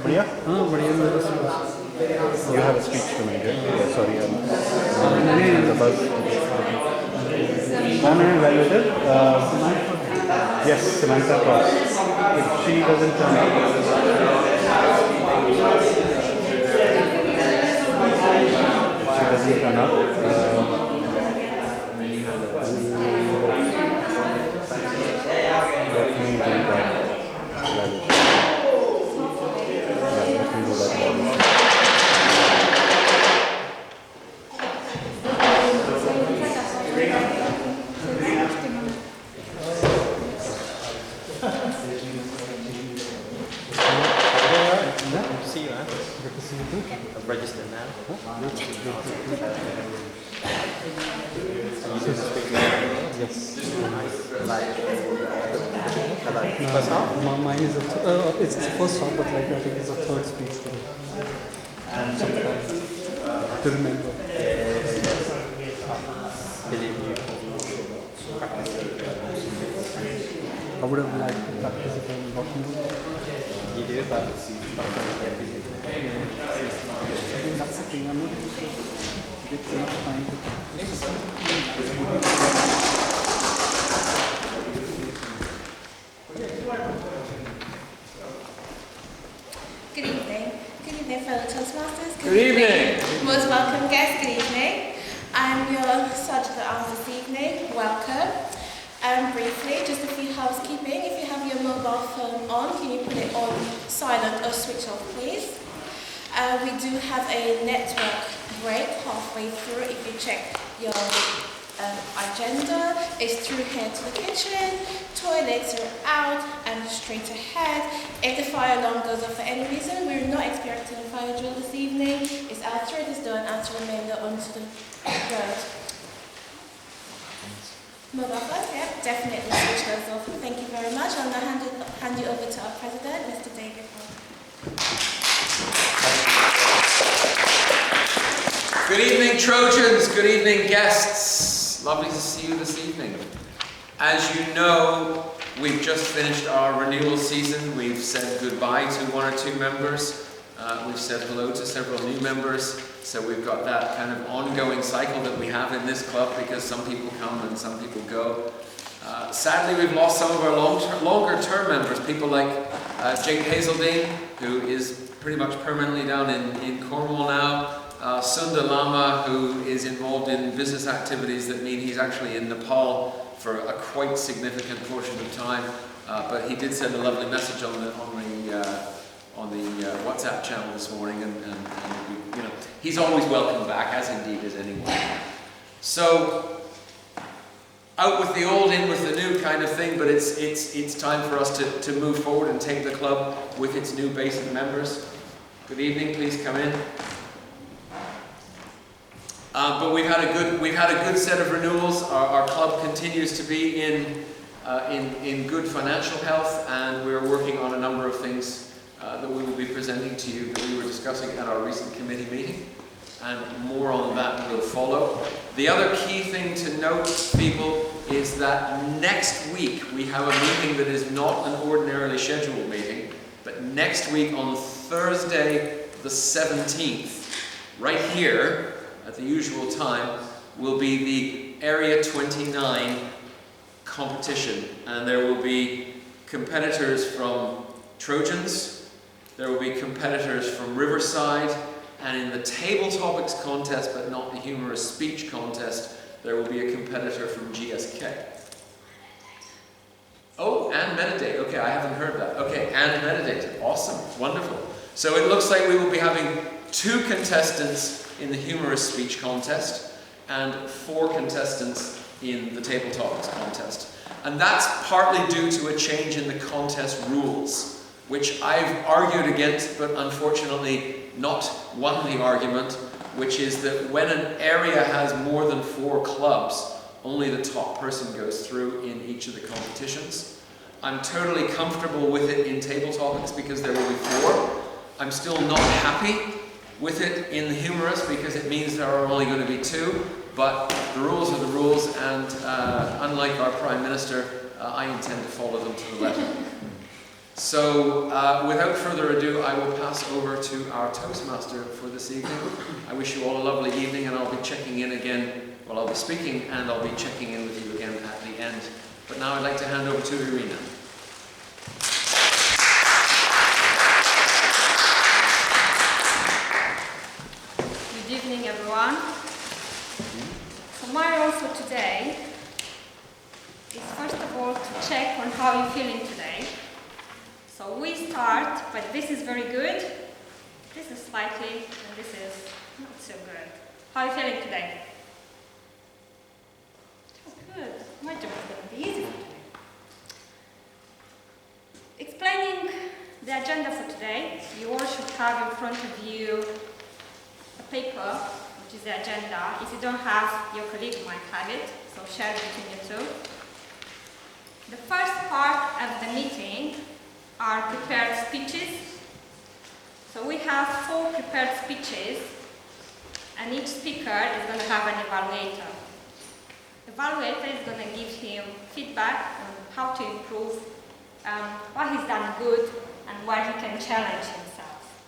बढ़िया? हाँ बढ़िया मेरा You have a speech to make, right? Yeah, sorry. नहीं The buzz. कौन है evaluator? Yes, Samantha Cross. If she doesn't turn up, let me do that evaluation. Yeah, let me do that evaluation. See you, man. good to see you too. I've registered now. Yes. First half? Mine is it's the first half, but like I think it's a third speech to remember. Believe you. I would have liked to practice it a lot more. You do, but I think that's the thing. I'm not get enough time to practice. Good evening. Good evening, fellow Toastmasters. Good evening. Most welcome guests, good evening. I'm your Sergeant at Arms this evening. Welcome. Briefly, just a few housekeeping. If you have your mobile phone on, can you put it on silent or switch off, please? We do have a network break halfway through. If you check your agenda, it's through here to the kitchen, toilets are out and straight ahead. If the fire alarm goes off for any reason, we're not expecting a fire drill this evening. It's after it is done, after remainder onto the road. Mobile phones, yeah, definitely switch those off. Thank you very much. I'll now hand you over to our president, Mr. David Hall. Good evening, Trojans. Good evening, guests. Lovely to see you this evening. As you know, we've just finished our renewal season. We've said goodbye to one or two members. We've said hello to several new members. So we've got that kind of ongoing cycle that we have in this club because some people come and some people go. Sadly, we've lost some of our longer-term members, people like Jake Hazeldine, who is pretty much permanently down in Cornwall now. Sunda Lama, who is involved in business activities that mean he's actually in Nepal for a quite significant portion of time. But he did send a lovely message on the WhatsApp channel this morning, and you know, he's always welcome back, as indeed is anyone. So, out with the old, in with the new kind of thing, but it's time for us to move forward and take the club with its new base of members. Good evening, please come in. But we've had a good set of renewals. Our club continues to be in good financial health, and we're working on a number of things that we will be presenting to you that we were discussing at our recent committee meeting, and more on that will follow. The other key thing to note, people, is that next week we have a meeting that is not an ordinarily scheduled meeting, but next week on Thursday the 17th, right here at the usual time, will be the Area 29 competition, and there will be competitors from Trojans, there will be competitors from Riverside, and in the table topics contest, but not the humorous speech contest, there will be a competitor from GSK. Oh, and Metadata. Okay, I haven't heard that. Okay, and Metadata. Awesome, wonderful. So it looks like we will be having 2 contestants in the humorous speech contest and 4 contestants in the table topics contest. And that's partly due to a change in the contest rules, which I've argued against, but unfortunately not won the argument, which is that when an area has more than 4 clubs, only the top person goes through in each of the competitions. I'm totally comfortable with it in table topics because there will be 4. I'm still not happy with it in the humorous because it means there are only going to be 2, but the rules are the rules, and unlike our Prime Minister, I intend to follow them to the letter. So, without further ado, I will pass over to our Toastmaster for this evening. I wish you all a lovely evening, and I'll be checking in again. Well, I'll be speaking, and I'll be checking in with you again at the end. But now I'd like to hand over to Irina. Good evening, everyone. So my role for today is first of all to check on how you're feeling today. So we start, but this is very good, this is slightly, and this is not so good. How are you feeling today? Oh, good. My job is going to be easy for today. Explaining the agenda for today, you all should have in front of you a paper, which is the agenda. If you don't have, your colleague might have it, so share it between you two. The first part of the meeting are prepared speeches. So we have 4 prepared speeches, and each speaker is going to have an evaluator. The evaluator is going to give him feedback on how to improve, what he's done good, and where he can challenge himself.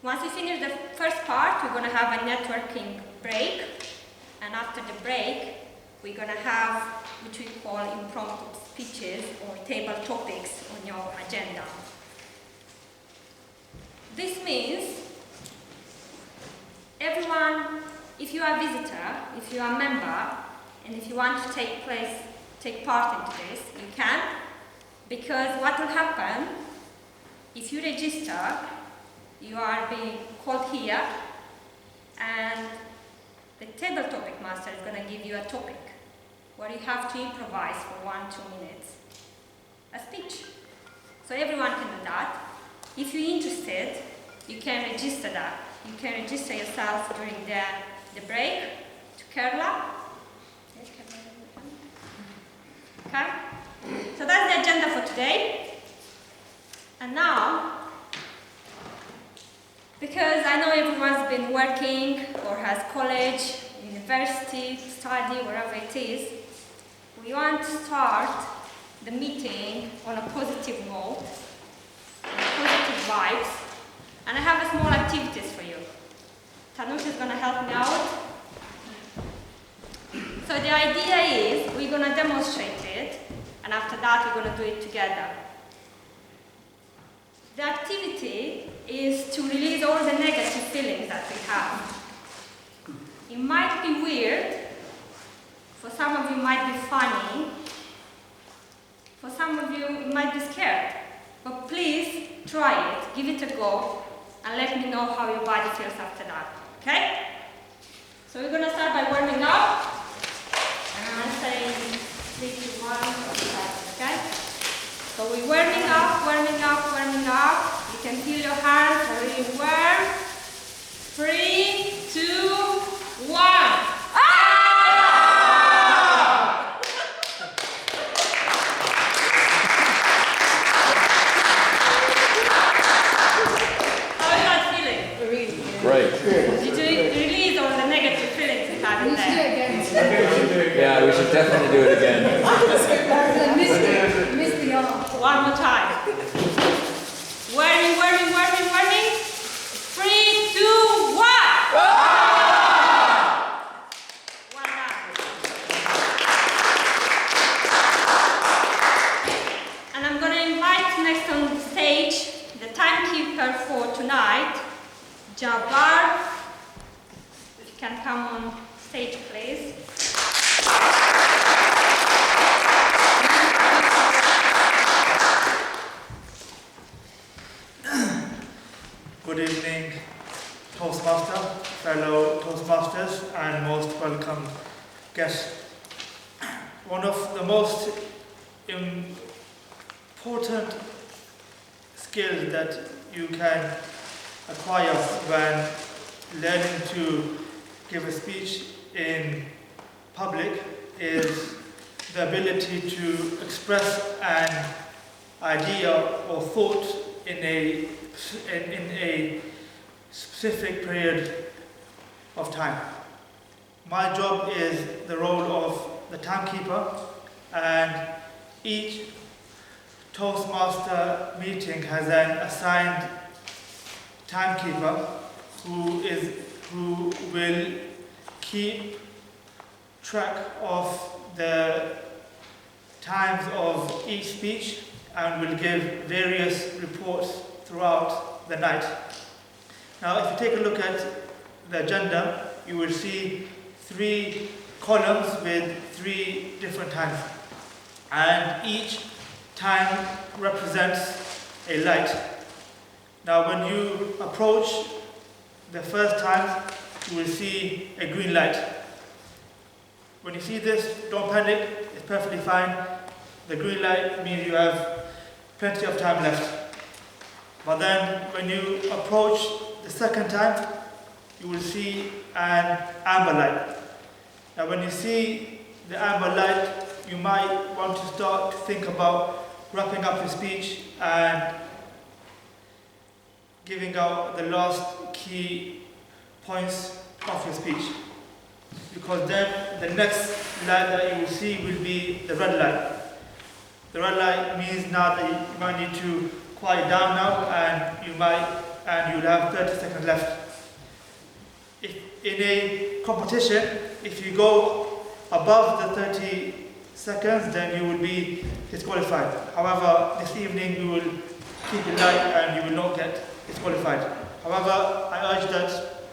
Once we finish the first part, we're going to have a networking break, and after the break, we're going to have what we call impromptu speeches or table topics on your agenda. This means everyone, if you are a visitor, if you are a member, and if you want to take part into this, you can, because what will happen, if you register, you are being called here, and the table topic master is going to give you a topic where you have to improvise for 1-2 minutes a speech. So everyone can do that. If you're interested, you can register that. You can register yourself during the break to Kerala. Okay? So that's the agenda for today. And now, because I know everyone's been working or has college, university, study, wherever it is, we want to start the meeting on a positive note, positive vibes, and I have a small activities for you. Tanush is going to help me out. So the idea is we're going to demonstrate it, and after that we're going to do it together. The activity is to release all the negative feelings that we have. It might be weird, for some of you it might be funny, for some of you it might be scared, but please try it, give it a go, and let me know how your body feels after that, okay? So we're going to start by warming up, and I'm saying 3, 2, 1, okay? So we're warming up, warming up, warming up. You can feel your hands are really warm. 3, 2, 1. Great. Did you release all the negative feelings you had in there? Yeah, we should definitely do it again. Miss the arm. One more time. Warming, warming, warming, warming. 3, 2, 1. One down. And I'm going to invite next on the stage the timekeeper for tonight, Jabbar. If you can come on stage, please. Good evening, Toastmaster, fellow Toastmasters, and most welcome guests. One of the most important skills that you can acquire when learning to give a speech in public is the ability to express an idea or thought in a specific period of time. My job is the role of the timekeeper, and each Toastmaster meeting has an assigned timekeeper who will keep track of the times of each speech and will give various reports throughout the night. Now, if you take a look at the agenda, you will see 3 columns with 3 different times, and each time represents a light. Now, when you approach the first time, you will see a green light. When you see this, don't panic, it's perfectly fine. The green light means you have plenty of time left. But then, when you approach the second time, you will see an amber light. Now, when you see the amber light, you might want to start to think about wrapping up your speech and giving out the last key points of your speech. Because then the next light that you will see will be the red light. The red light means now that you might need to quiet down now, and you'll have 30 seconds left. If in a competition, if you go above the 30 seconds, then you will be disqualified. However, this evening we will keep it light and you will not get disqualified. However, I urge that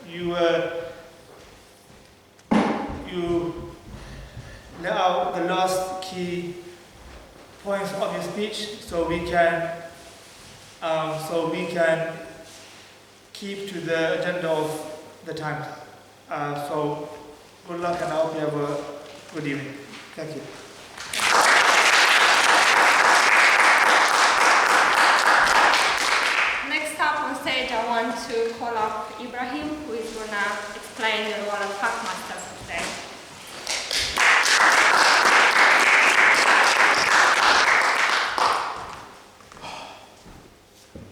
you let out the last key points of your speech so we can keep to the agenda of the time. So good luck, and I hope you have a good evening. Thank you. Next up on stage, I want to call up Ibrahim, who is going to explain the role of Hackmaster for today.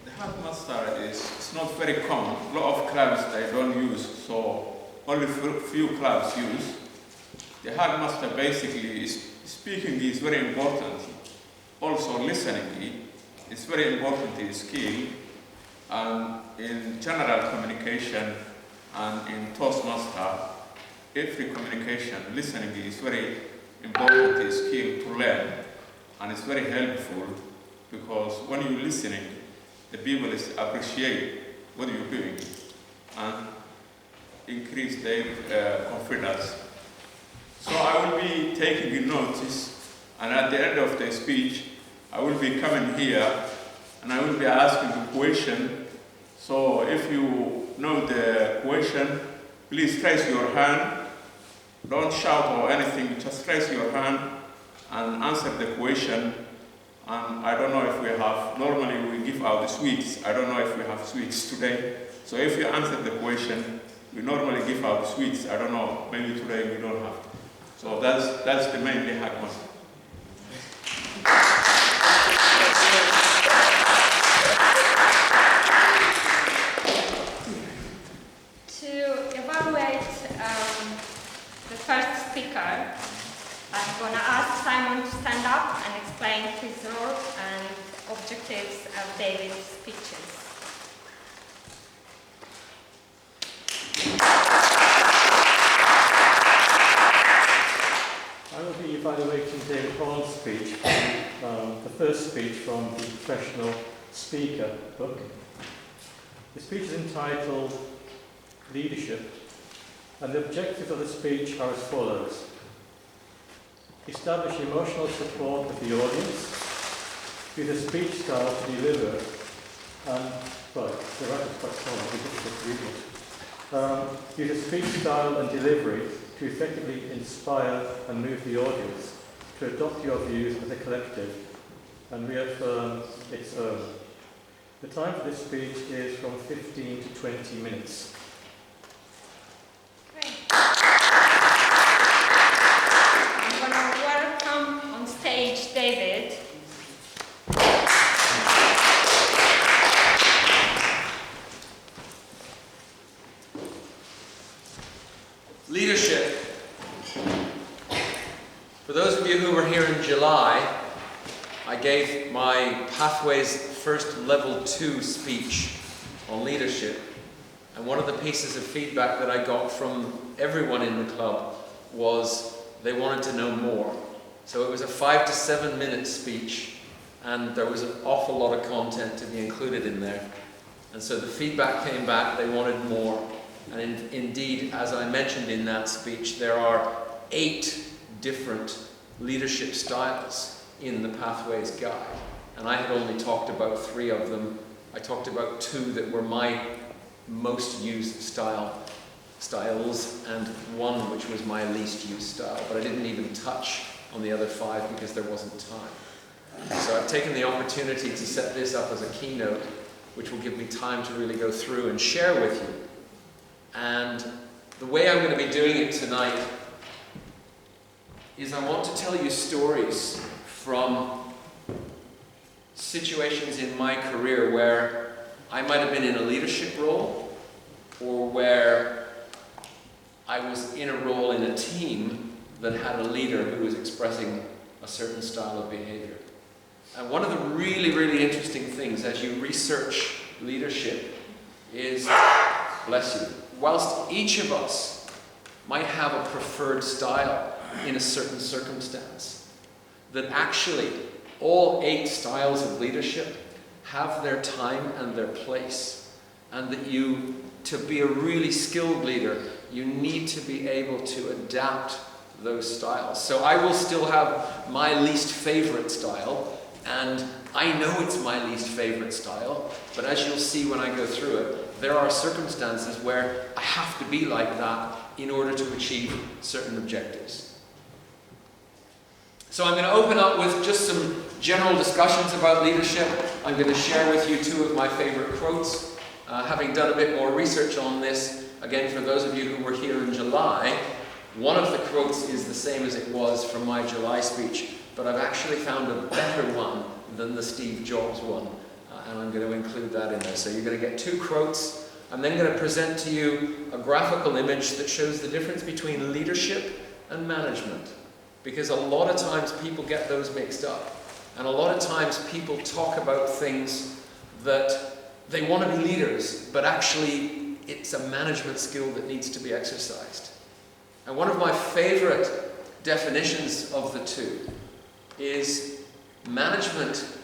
The Hackmaster is not very common. A lot of clubs they don't use, so only few clubs use. The Hackmaster basically speaking is very important. Also listening is very important skill, and in general communication and in Toastmaster, every communication, listening is very important skill to learn, and it's very helpful because when you're listening, the people appreciate what you're doing and increase their confidence. So I will be taking a notice, and at the end of the speech, I will be coming here and I will be asking a question. So if you know the question, please raise your hand. Don't shout or anything, just raise your hand and answer the question. And I don't know if we have, normally we give out the sweets. I don't know if we have sweets today. So if you answer the question, we normally give out sweets. I don't know, maybe today we don't have. So that's the main Hackmaster. To evaluate the first speaker, I'm going to ask Simon to stand up and explain his role and objectives of David's speeches. I will be evaluating David Horn's speech, the first speech from the Professional Speaker book. The speech is entitled Leadership, and the objectives of the speech are as follows. Establish emotional support of the audience, use a speech style to deliver, and, the writing's quite small, I'll be difficult to read it. Use a speech style and delivery to effectively inspire and move the audience to adopt your views as a collective and reaffirm its own. The time for this speech is from 15 to 20 minutes. Great. I'm going to welcome on stage David. Leadership. For those of you who were here in July, I gave my Pathways First Level 2 speech on leadership. And one of the pieces of feedback that I got from everyone in the club was they wanted to know more. So it was a 5 to 7 minute speech, and there was an awful lot of content to be included in there. And so the feedback came back, they wanted more. And indeed, as I mentioned in that speech, there are 8 different leadership styles in the Pathways Guide. And I had only talked about 3 of them. I talked about 2 that were my most used styles, and 1 which was my least used style. But I didn't even touch on the other 5 because there wasn't time. So I've taken the opportunity to set this up as a keynote, which will give me time to really go through and share with you. And the way I'm going to be doing it tonight is I want to tell you stories from situations in my career where I might have been in a leadership role, or where I was in a role in a team that had a leader who was expressing a certain style of behavior. And one of the really, really interesting things as you research leadership is, bless you, whilst each of us might have a preferred style in a certain circumstance, that actually all 8 styles of leadership have their time and their place, and that to be a really skilled leader, you need to be able to adapt those styles. So I will still have my least favorite style, and I know it's my least favorite style, but as you'll see when I go through it, there are circumstances where I have to be like that in order to achieve certain objectives. So I'm going to open up with just some general discussions about leadership. I'm going to share with you 2 of my favorite quotes. Having done a bit more research on this, again, for those of you who were here in July, one of the quotes is the same as it was from my July speech, but I've actually found a better one than the Steve Jobs one, and I'm going to include that in there. So you're going to get 2 quotes. I'm then going to present to you a graphical image that shows the difference between leadership and management, because a lot of times people get those mixed up, and a lot of times people talk about things that they want to be leaders, but actually it's a management skill that needs to be exercised. And one of my favorite definitions of the 2 is management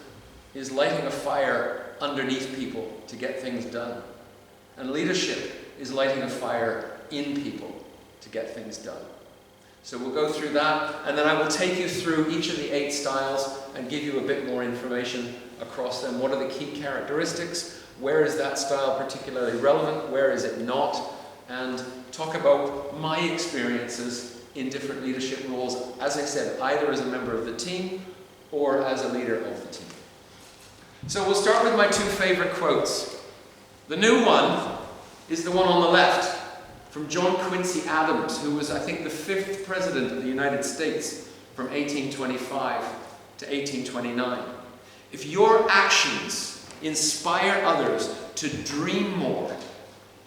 is lighting a fire underneath people to get things done. And leadership is lighting a fire in people to get things done. So we'll go through that, and then I will take you through each of the 8 styles and give you a bit more information across them. What are the key characteristics? Where is that style particularly relevant? Where is it not? And talk about my experiences in different leadership roles, as I said, either as a member of the team or as a leader of the team. So we'll start with my 2 favorite quotes. The new one is the one on the left, from John Quincy Adams, who was, I think, the 5th president of the United States from 1825 to 1829. If your actions inspire others to dream more,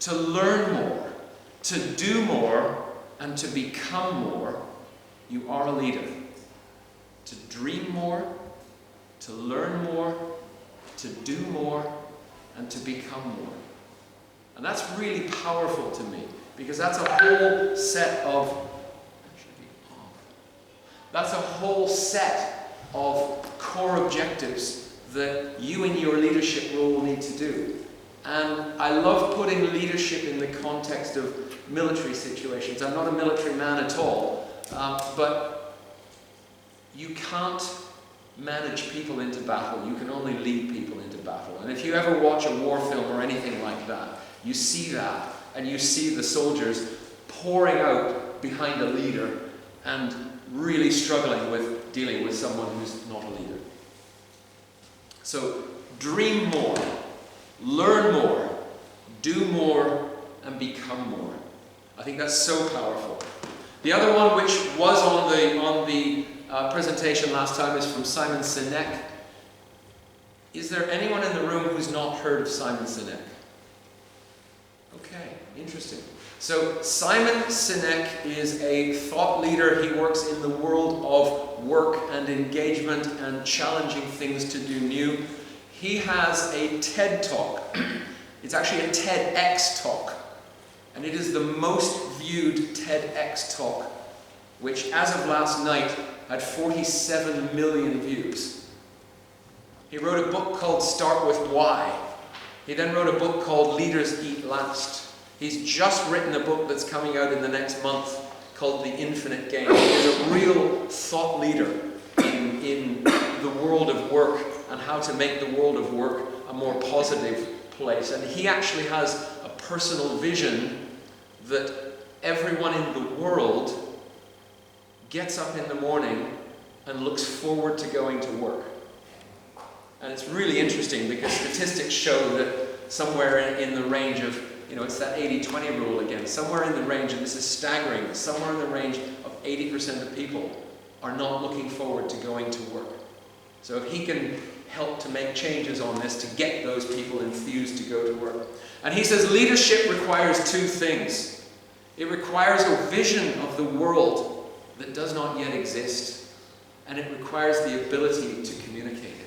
to learn more, to do more, and to become more, you are a leader. To dream more, to learn more, to do more, and to become more. And that's really powerful to me, because that's a whole set of core objectives that you in your leadership role need to do. And I love putting leadership in the context of military situations. I'm not a military man at all, but you can't manage people into battle. You can only lead people into battle. And if you ever watch a war film or anything like that, you see that, and you see the soldiers pouring out behind a leader and really struggling with dealing with someone who's not a leader. So dream more, learn more, do more, and become more. I think that's so powerful. The other one, which was on the presentation last time, is from Simon Sinek. Is there anyone in the room who's not heard of Simon Sinek? Okay, interesting. So Simon Sinek is a thought leader. He works in the world of work and engagement and challenging things to do new. He has a TED Talk. It's actually a TEDx talk. And it is the most viewed TEDx talk, which as of last night had 47 million views. He wrote a book called Start With Why. He then wrote a book called Leaders Eat Last. He's just written a book that's coming out in the next month called The Infinite Game. He's a real thought leader in the world of work and how to make the world of work a more positive place. And he actually has a personal vision that everyone in the world gets up in the morning and looks forward to going to work. And it's really interesting because statistics show that somewhere in the range of, it's that 80-20 rule again, somewhere in the range, and this is staggering, somewhere in the range of 80% of people are not looking forward to going to work. So if he can help to make changes on this to get those people enthused to go to work. And he says leadership requires two things. It requires a vision of the world that does not yet exist, and it requires the ability to communicate it.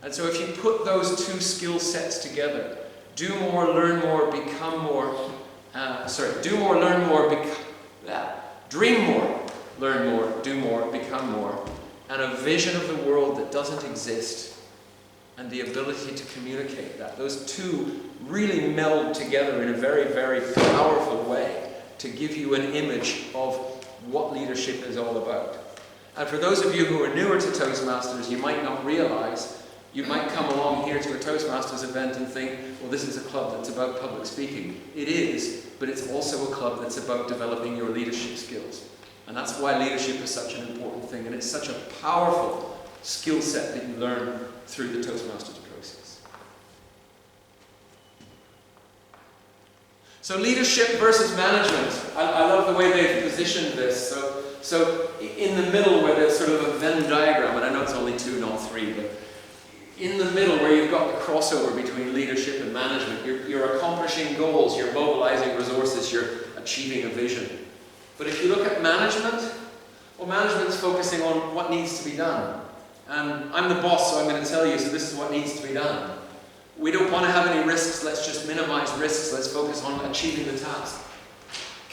And so if you put those two skill sets together, do more, learn more, become more, do more, learn more, dream more, learn more, do more, become more, and a vision of the world that doesn't exist, and the ability to communicate that. Those two really meld together in a very, very powerful way to give you an image of what leadership is all about. And for those of you who are newer to Toastmasters, you might not realize, you might come along here to a Toastmasters event and think, well, this is a club that's about public speaking. It is, but it's also a club that's about developing your leadership skills. And that's why leadership is such an important thing, and it's such a powerful skill set that you learn through the Toastmasters process. So leadership versus management. I love the way they've positioned this. So in the middle where there's sort of a Venn diagram, and I know it's only 2, not 3, but in the middle where you've got the crossover between leadership and management, you're accomplishing goals, you're mobilizing resources, you're achieving a vision. But if you look at management, well, management's focusing on what needs to be done. And I'm the boss, so I'm going to tell you, so this is what needs to be done. We don't want to have any risks, let's just minimize risks, let's focus on achieving the task.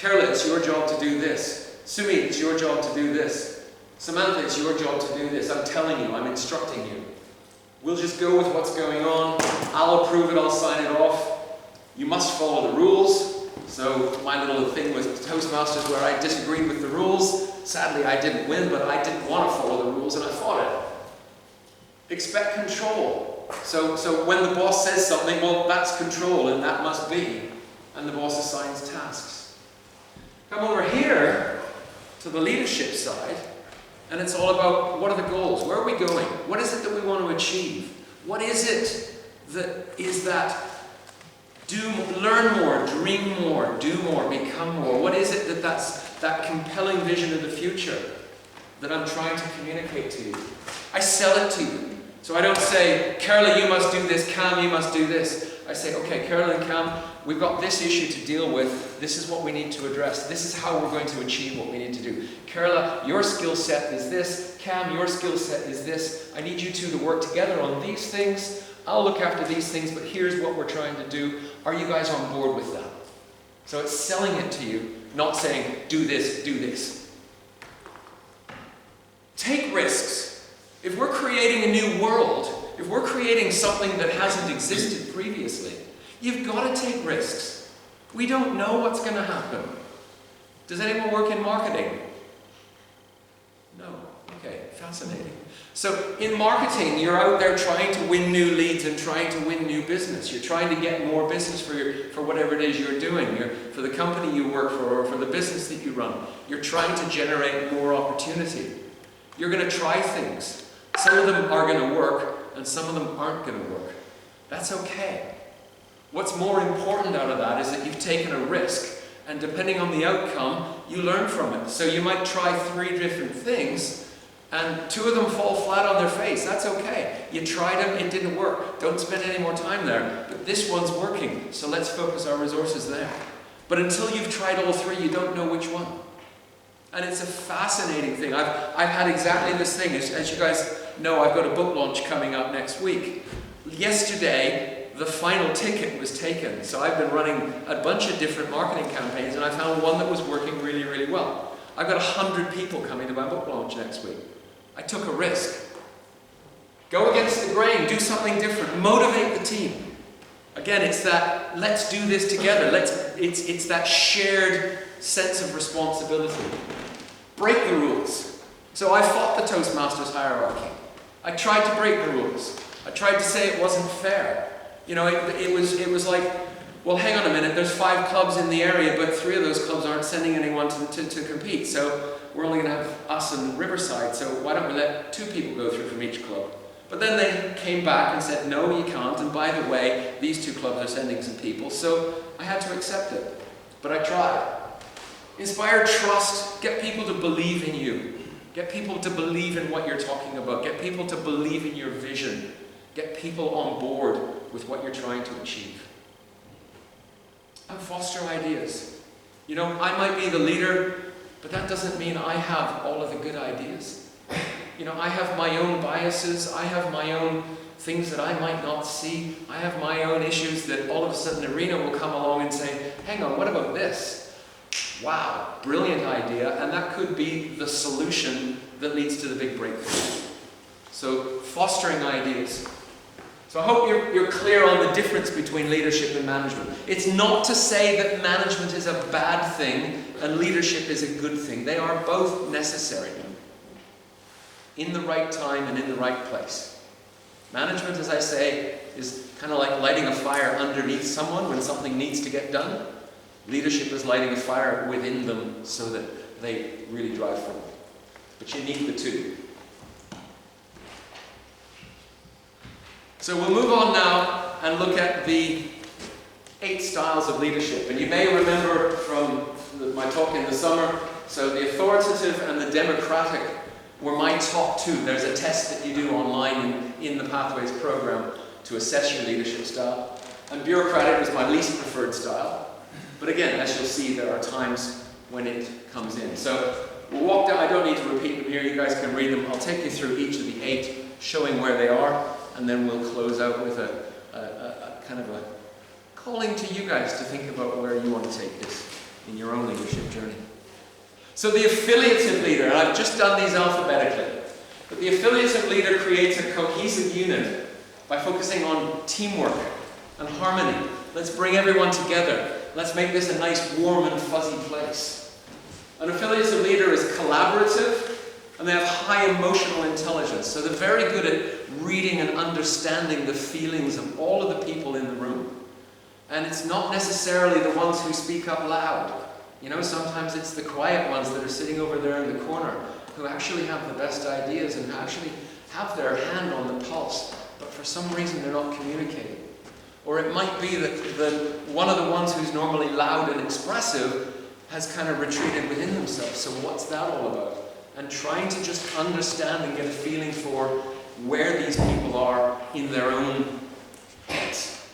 Carla, it's your job to do this. Sumi, it's your job to do this. Samantha, it's your job to do this. I'm telling you, I'm instructing you. We'll just go with what's going on. I'll approve it, I'll sign it off. You must follow the rules. So my little thing with Toastmasters where I disagreed with the rules. Sadly, I didn't win, but I didn't want to follow the rules and I fought it. Expect control. So when the boss says something, well, that's control and that must be. And the boss assigns tasks. Come over here to the leadership side. And it's all about what are the goals? Where are we going? What is it that we want to achieve? What is it that learn more, dream more, do more, become more? What is it that's that compelling vision of the future that I'm trying to communicate to you? I sell it to you. So I don't say, Carla, you must do this, Cam, you must do this. I say, okay, Carla and Cam, we've got this issue to deal with. This is what we need to address. This is how we're going to achieve what we need to do. Carla, your skill set is this. Cam, your skill set is this. I need you two to work together on these things. I'll look after these things, but here's what we're trying to do. Are you guys on board with that? So it's selling it to you, not saying, do this, do this. Take risks. If we're creating a new world, if we're creating something that hasn't existed previously, you've got to take risks. We don't know what's going to happen. Does anyone work in marketing? No. Okay, fascinating. So in marketing, you're out there trying to win new leads and trying to win new business. You're trying to get more business for whatever it is you're doing. For the company you work for or for the business that you run. You're trying to generate more opportunity. You're going to try things. Some of them are going to work and some of them aren't going to work. That's okay. What's more important out of that is that you've taken a risk, and depending on the outcome, you learn from it. So you might try 3 different things, and 2 of them fall flat on their face. That's okay. You tried them, it didn't work. Don't spend any more time there. But this one's working, so let's focus our resources there. But until you've tried all three, you don't know which one. And it's a fascinating thing. I've had exactly this thing. As you guys know, I've got a book launch coming up next week. Yesterday, the final ticket was taken. So I've been running a bunch of different marketing campaigns, and I found one that was working really, really well. I've got 100 people coming to my book launch next week. I took a risk. Go against the grain, do something different, motivate the team. Again, it's that, let's do this together. It's that shared sense of responsibility. Break the rules. So I fought the Toastmasters hierarchy. I tried to break the rules. I tried to say it wasn't fair. You know, it was like, well, hang on a minute, there's 5 clubs in the area, but 3 of those clubs aren't sending anyone to compete. So we're only going to have us and Riverside, so why don't we let 2 people go through from each club? But then they came back and said, no, you can't, and by the way, these 2 clubs are sending some people, so I had to accept it. But I tried. Inspire trust, get people to believe in you. Get people to believe in what you're talking about. Get people to believe in your vision. Get people on board with what you're trying to achieve. And foster ideas. You know, I might be the leader, but that doesn't mean I have all of the good ideas. You know, I have my own biases, I have my own things that I might not see, I have my own issues that all of a sudden Irina will come along and say, hang on, what about this? Wow, brilliant idea, and that could be the solution that leads to the big breakthrough. So, fostering ideas. So I hope you're clear on the difference between leadership and management. It's not to say that management is a bad thing and leadership is a good thing. They are both necessary. In the right time and in the right place. Management, as I say, is kind of like lighting a fire underneath someone when something needs to get done. Leadership is lighting a fire within them so that they really drive forward. But you need the two. So we'll move on now and look at the 8 styles of leadership. And you may remember from my talk in the summer, so the authoritative and the democratic were my top 2. There's a test that you do online in the Pathways program to assess your leadership style. And bureaucratic was my least preferred style. But again, as you'll see, there are times when it comes in. So we'll walk down, I don't need to repeat them here, you guys can read them. I'll take you through each of the 8, showing where they are, and then we'll close out with a kind of a calling to you guys to think about where you want to take this in your own leadership journey. So the affiliative leader, and I've just done these alphabetically, but the affiliative leader creates a cohesive unit by focusing on teamwork and harmony. Let's bring everyone together. Let's make this a nice, warm and fuzzy place. An affiliative leader is collaborative, and they have high emotional intelligence. So they're very good at reading and understanding the feelings of all of the people in the room. And it's not necessarily the ones who speak up loud. You know, sometimes it's the quiet ones that are sitting over there in the corner who actually have the best ideas and actually have their hand on the pulse, but for some reason they're not communicating. Or it might be that one of the ones who's normally loud and expressive has kind of retreated within themselves. So what's that all about? And trying to just understand and get a feeling for where these people are in their own heads.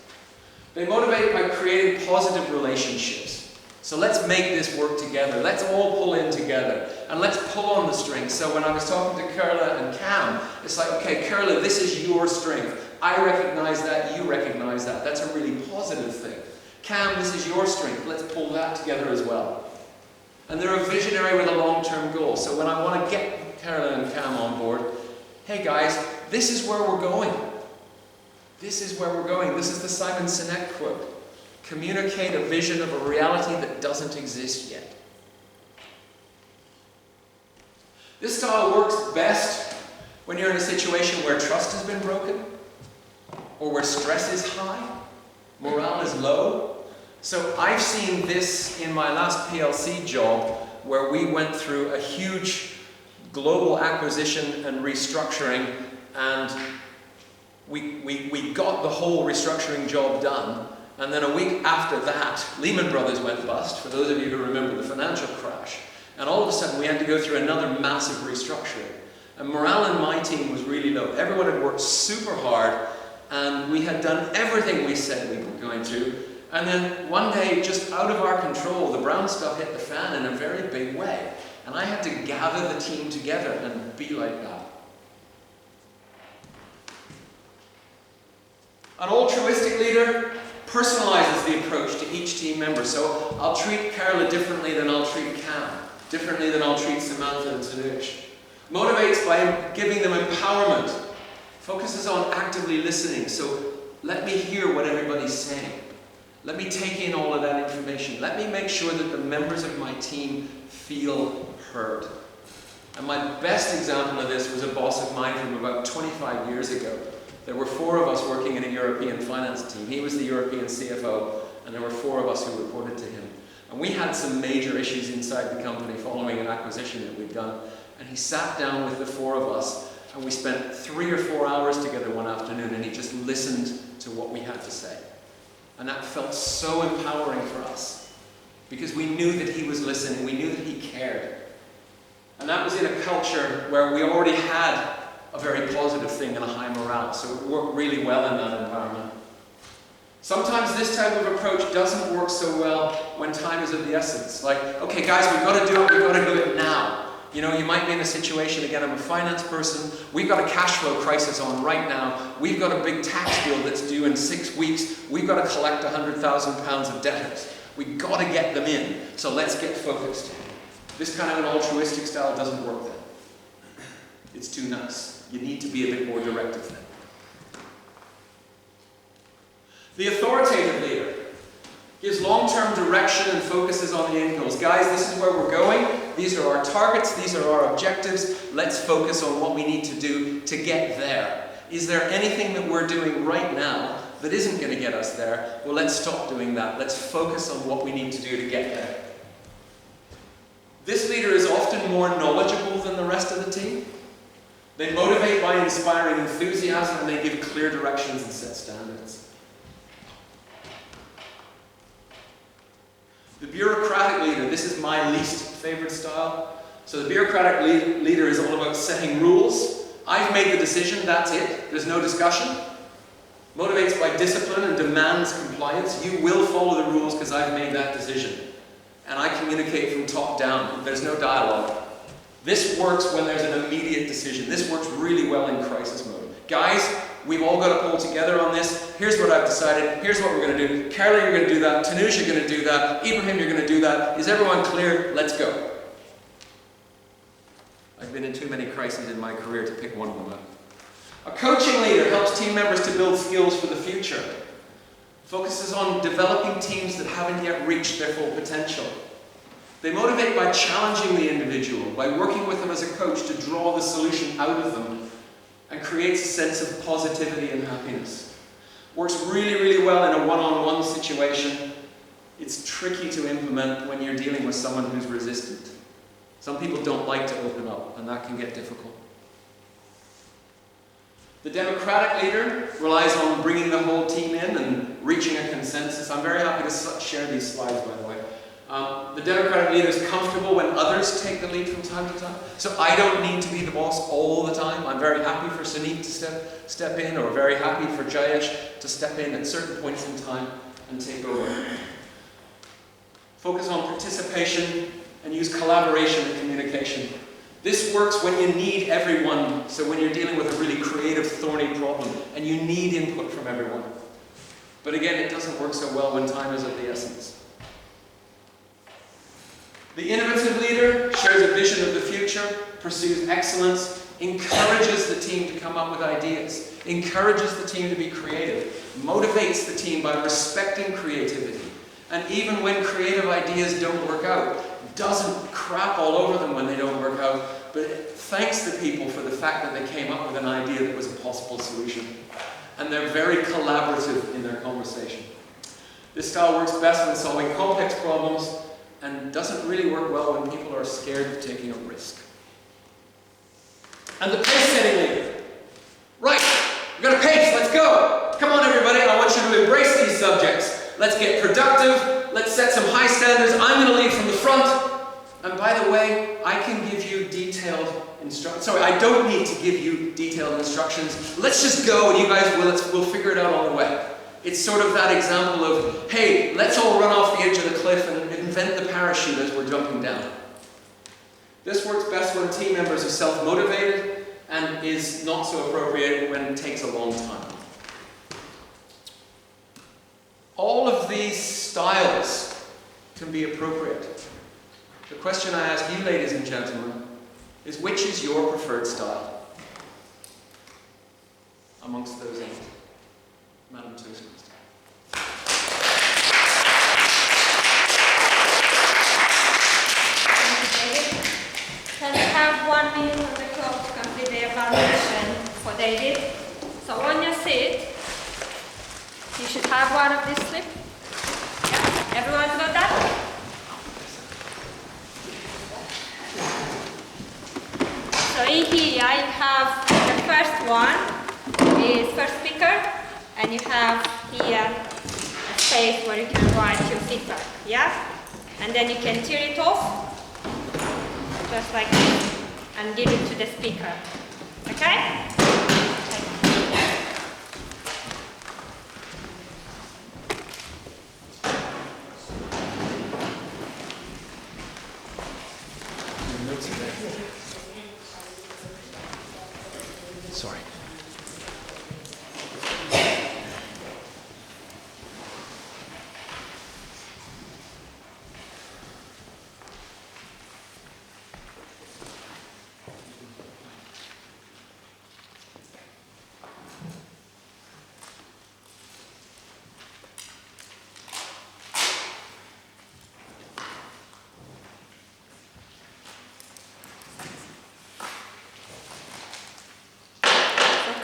They motivate by creating positive relationships. So let's make this work together. Let's all pull in together. And let's pull on the strings. So when I was talking to Carla and Cam, it's like, okay, Carla, this is your strength. I recognize that, you recognize that. That's a really positive thing. Cam, this is your strength. Let's pull that together as well. And they're a visionary with a long-term goal. So when I want to get Carla and Cam on board, hey guys, this is where we're going. This is where we're going. This is the Simon Sinek quote. Communicate a vision of a reality that doesn't exist yet. This style works best when you're in a situation where trust has been broken, or where stress is high, morale is low. So I've seen this in my last PLC job, where we went through a huge global acquisition and restructuring, and we got the whole restructuring job done. And then a week after that, Lehman Brothers went bust, for those of you who remember the financial crash. And all of a sudden we had to go through another massive restructuring. And morale in my team was really low. Everyone had worked super hard, and we had done everything we said we were going to, And then one day, just out of our control, the brown stuff hit the fan in a very big way. And I had to gather the team together and be like that. An altruistic leader personalizes the approach to each team member. So I'll treat Carla differently than I'll treat Cam, differently than I'll treat Samantha and Tanush. Motivates by giving them empowerment. Focuses on actively listening. So let me hear what everybody's saying. Let me take in all of that information. Let me make sure that the members of my team feel heard. And my best example of this was a boss of mine from about 25 years ago. There were 4 of us working in a European finance team. He was the European CFO, and there were 4 of us who reported to him. And we had some major issues inside the company following an acquisition that we'd done. And he sat down with the 4 of us, and we spent 3 or 4 hours together one afternoon, and he just listened to what we had to say. And that felt so empowering for us, because we knew that he was listening, we knew that he cared. And that was in a culture where we already had a very positive thing and a high morale, so it worked really well in that environment. Sometimes this type of approach doesn't work so well when time is of the essence. Like, okay guys, we've got to do it, we've got to do it now. You know, you might be in a situation, again, I'm a finance person, we've got a cash flow crisis on right now, we've got a big tax bill that's due in 6 weeks, we've got to collect £100,000 of debtors. We've got to get them in, so let's get focused. This kind of an altruistic style doesn't work then. It's too nice. You need to be a bit more directive then. The authoritative leader gives long-term direction and focuses on the end goals. Guys, this is where we're going. These are our targets. These are our objectives. Let's focus on what we need to do to get there. Is there anything that we're doing right now that isn't going to get us there? Well, let's stop doing that. Let's focus on what we need to do to get there. This leader is often more knowledgeable than the rest of the team. They motivate by inspiring enthusiasm, and they give clear directions and set standards. The bureaucratic leader, this is my least favorite style. So the bureaucratic leader is all about setting rules. I've made the decision, that's it. There's no discussion. Motivates by discipline and demands compliance. You will follow the rules because I've made that decision. And I communicate from top down. There's no dialogue. This works when there's an immediate decision. This works really well in crisis mode. Guys, we've all got to pull together on this. Here's what I've decided. Here's what we're going to do. Carla, you're going to do that. Tanush, you're going to do that. Ibrahim, you're going to do that. Is everyone clear? Let's go. I've been in too many crises in my career to pick one of them out. A coaching leader helps team members to build skills for the future. Focuses on developing teams that haven't yet reached their full potential. They motivate by challenging the individual, by working with them as a coach to draw the solution out of them, and creates a sense of positivity and happiness. Works really, really well in a one-on-one situation. It's tricky to implement when you're dealing with someone who's resistant. Some people don't like to open up, and that can get difficult. The democratic leader relies on bringing the whole team in and reaching a consensus. I'm very happy to share these slides, by the way. The democratic leader is comfortable when others take the lead from time to time. So I don't need to be the boss all the time. I'm very happy for Suneet to step in, or very happy for Jayesh to step in at certain points in time and take over. Focus on participation and use collaboration and communication. This works when you need everyone, so when you're dealing with a really creative, thorny problem, and you need input from everyone. But again, it doesn't work so well when time is of the essence. The innovative leader shares a vision of the future, pursues excellence, encourages the team to come up with ideas, encourages the team to be creative, motivates the team by respecting creativity, and even when creative ideas don't work out, doesn't crap all over them when they don't work out, but thanks the people for the fact that they came up with an idea that was a possible solution. And they're very collaborative in their conversation. This style works best when solving complex problems, and doesn't really work well when people are scared of taking a risk. And the pace-setting leader. Right, we've got a pace, let's go! Come on everybody, I want you to embrace these subjects. Let's get productive, let's set some high standards, I'm going to lead from the front. And by the way, I can give you detailed instructions. Sorry, I don't need to give you detailed instructions. Let's just go and you guys we'll figure it out on the way. It's sort of that example of, hey, let's all run off the edge of the cliff and invent the parachute as we're jumping down. This works best when team members are self-motivated and is not so appropriate when it takes a long time. All of these styles can be appropriate. The question I ask you, ladies and gentlemen, is which is your preferred style amongst those eight? Madam Toastmaster. Thank you, David. Can we have 1 minute on the clock to complete the evaluation for David? So on your seat, you should have one of these slips. Yeah, everyone's got that? So in here you have the first one is first speaker, and you have here a space where you can write your feedback, yeah? And then you can tear it off, just like this, and give it to the speaker, okay? Sorry.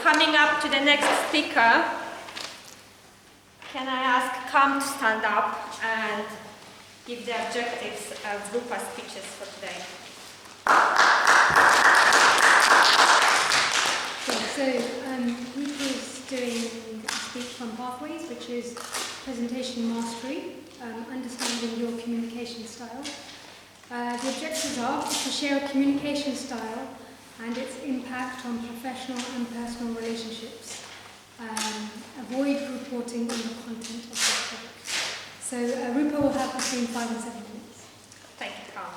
Coming up to the next speaker, can I ask Kam to stand up and give the objectives of Rupa's speeches for today? Okay, so Rupa's doing a speech on Pathways, which is presentation mastery, understanding your communication style. The objectives are to share a communication style and its impact on professional and personal relationships. Avoid reporting on the content of the product. So Rupa will have between 5 and 7 minutes. Thank you, Kam.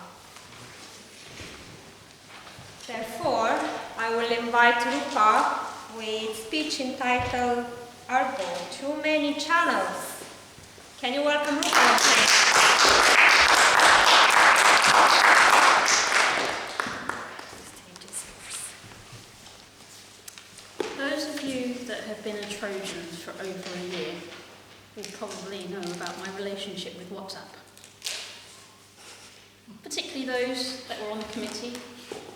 Therefore, I will invite Rupa with speech entitled Argo, Too Many Channels. Can you welcome Rupa, please? Those of you that have been a Trojan for over a year will probably know about my relationship with WhatsApp. Particularly those that were on the committee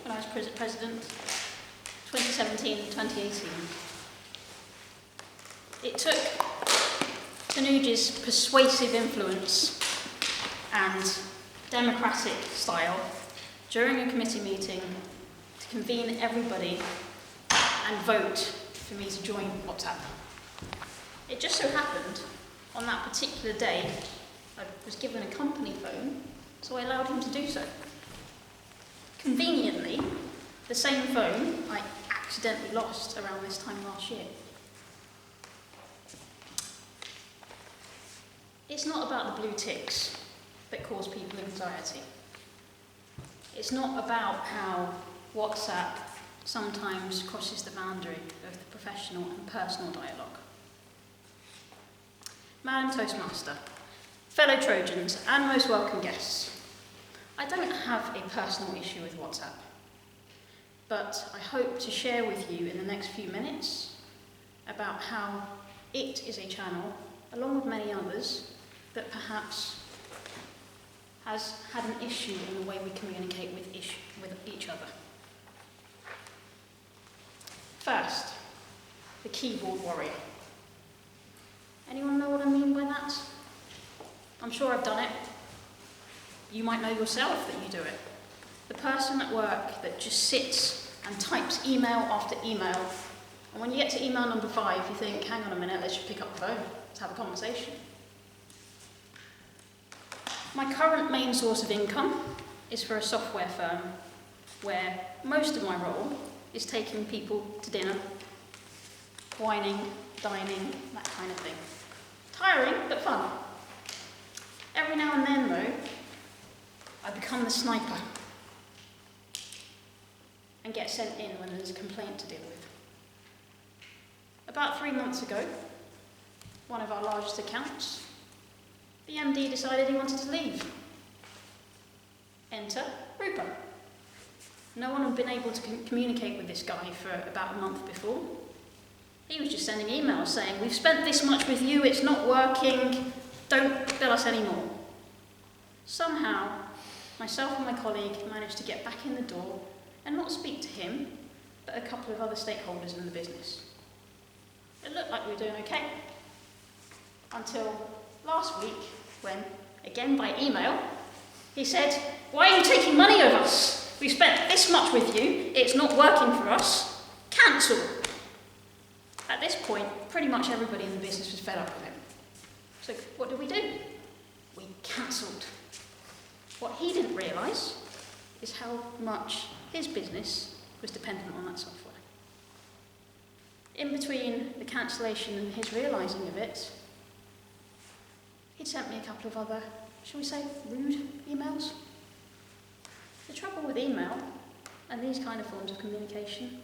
when I was president, 2017 and 2018. It took Tanuja's persuasive influence and democratic style during a committee meeting to convene everybody and vote for me to join WhatsApp. It just so happened, on that particular day, I was given a company phone, so I allowed him to do so. Conveniently, the same phone I accidentally lost around this time last year. It's not about the blue ticks that cause people anxiety. It's not about how WhatsApp sometimes crosses the boundary of the professional and personal dialogue. Madam Toastmaster, fellow Trojans and most welcome guests, I don't have a personal issue with WhatsApp, but I hope to share with you in the next few minutes about how it is a channel, along with many others, that perhaps has had an issue in the way we communicate with each other. First, the keyboard warrior. Anyone know what I mean by that? I'm sure I've done it. You might know yourself that you do it. The person at work that just sits and types email after email, and when you get to email number 5, you think, hang on a minute, let's just pick up the phone, let's have a conversation. My current main source of income is for a software firm where most of my role is taking people to dinner, wining, dining, that kind of thing. Tiring, but fun. Every now and then, though, I become the sniper and get sent in when there's a complaint to deal with. About 3 months ago, one of our largest accounts, the MD decided he wanted to leave. Enter Rupert. No one had been able to communicate with this guy for about a month before. He was just sending emails saying, "We've spent this much with you, it's not working, don't bill us anymore." Somehow, myself and my colleague managed to get back in the door and not speak to him, but a couple of other stakeholders in the business. It looked like we were doing okay. Until last week, when, again by email, he said, "Why are you taking money of us? We spent this much with you, it's not working for us, cancel." At this point, pretty much everybody in the business was fed up with him. So what did? We cancelled. What he didn't realise is how much his business was dependent on that software. In between the cancellation and his realising of it, he'd sent me a couple of other, shall we say, rude emails. The trouble with email and these kind of forms of communication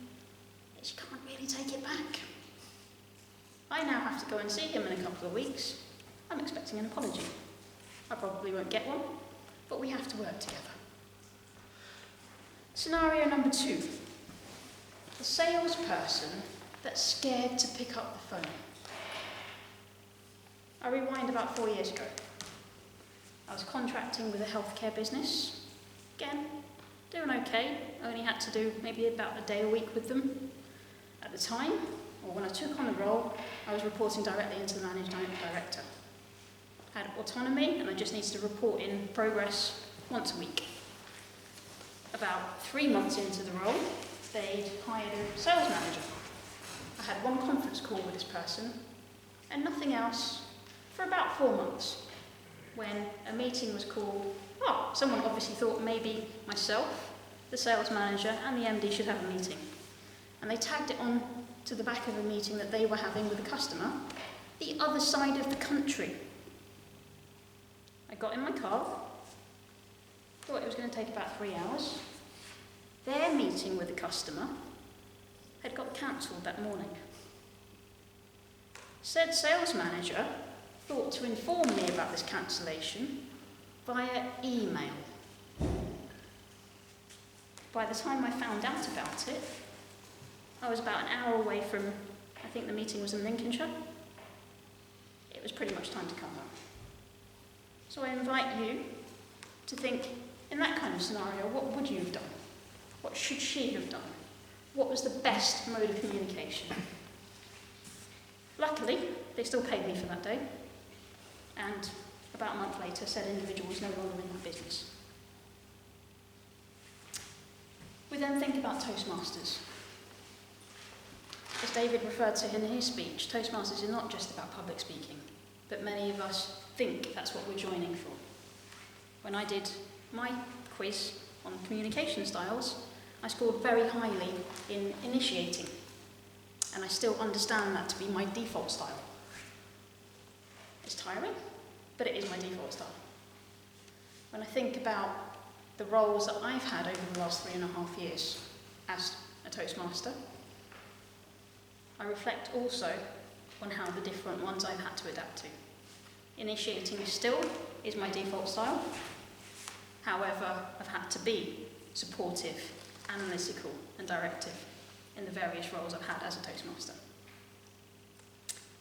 is you can't really take it back. I now have to go and see him in a couple of weeks. I'm expecting an apology. I probably won't get one, but we have to work together. Scenario number 2. The salesperson that's scared to pick up the phone. I rewind about 4 years ago. I was contracting with a healthcare business. Again, doing okay. Only had to do maybe about a day a week with them. At the time, or when I took on the role, I was reporting directly into the managing director. I had autonomy and I just needed to report in progress once a week. About 3 months into the role, they'd hired a sales manager. I had one conference call with this person and nothing else for about 4 months. When a meeting was called, someone obviously thought maybe myself, the sales manager and the MD should have a meeting. And they tagged it on to the back of a meeting that they were having with a customer, the other side of the country. I got in my car, thought it was going to take about 3 hours. Their meeting with the customer had got cancelled that morning. Said sales manager thought to inform me about this cancellation via email. By the time I found out about it, I was about an hour away from, I think the meeting was in Lincolnshire. It was pretty much time to come home. So I invite you to think, in that kind of scenario, what would you have done? What should she have done? What was the best mode of communication? Luckily, they still paid me for that day. And about a month later, said individual was no longer in my business. We then think about Toastmasters. As David referred to in his speech, Toastmasters is not just about public speaking, but many of us think that's what we're joining for. When I did my quiz on communication styles, I scored very highly in initiating, and I still understand that to be my default style. It's tiring, but it is my default style. When I think about the roles that I've had over the last 3.5 years as a Toastmaster, I reflect also on how the different ones I've had to adapt to. Initiating still is my default style. However, I've had to be supportive, analytical, and directive in the various roles I've had as a Toastmaster.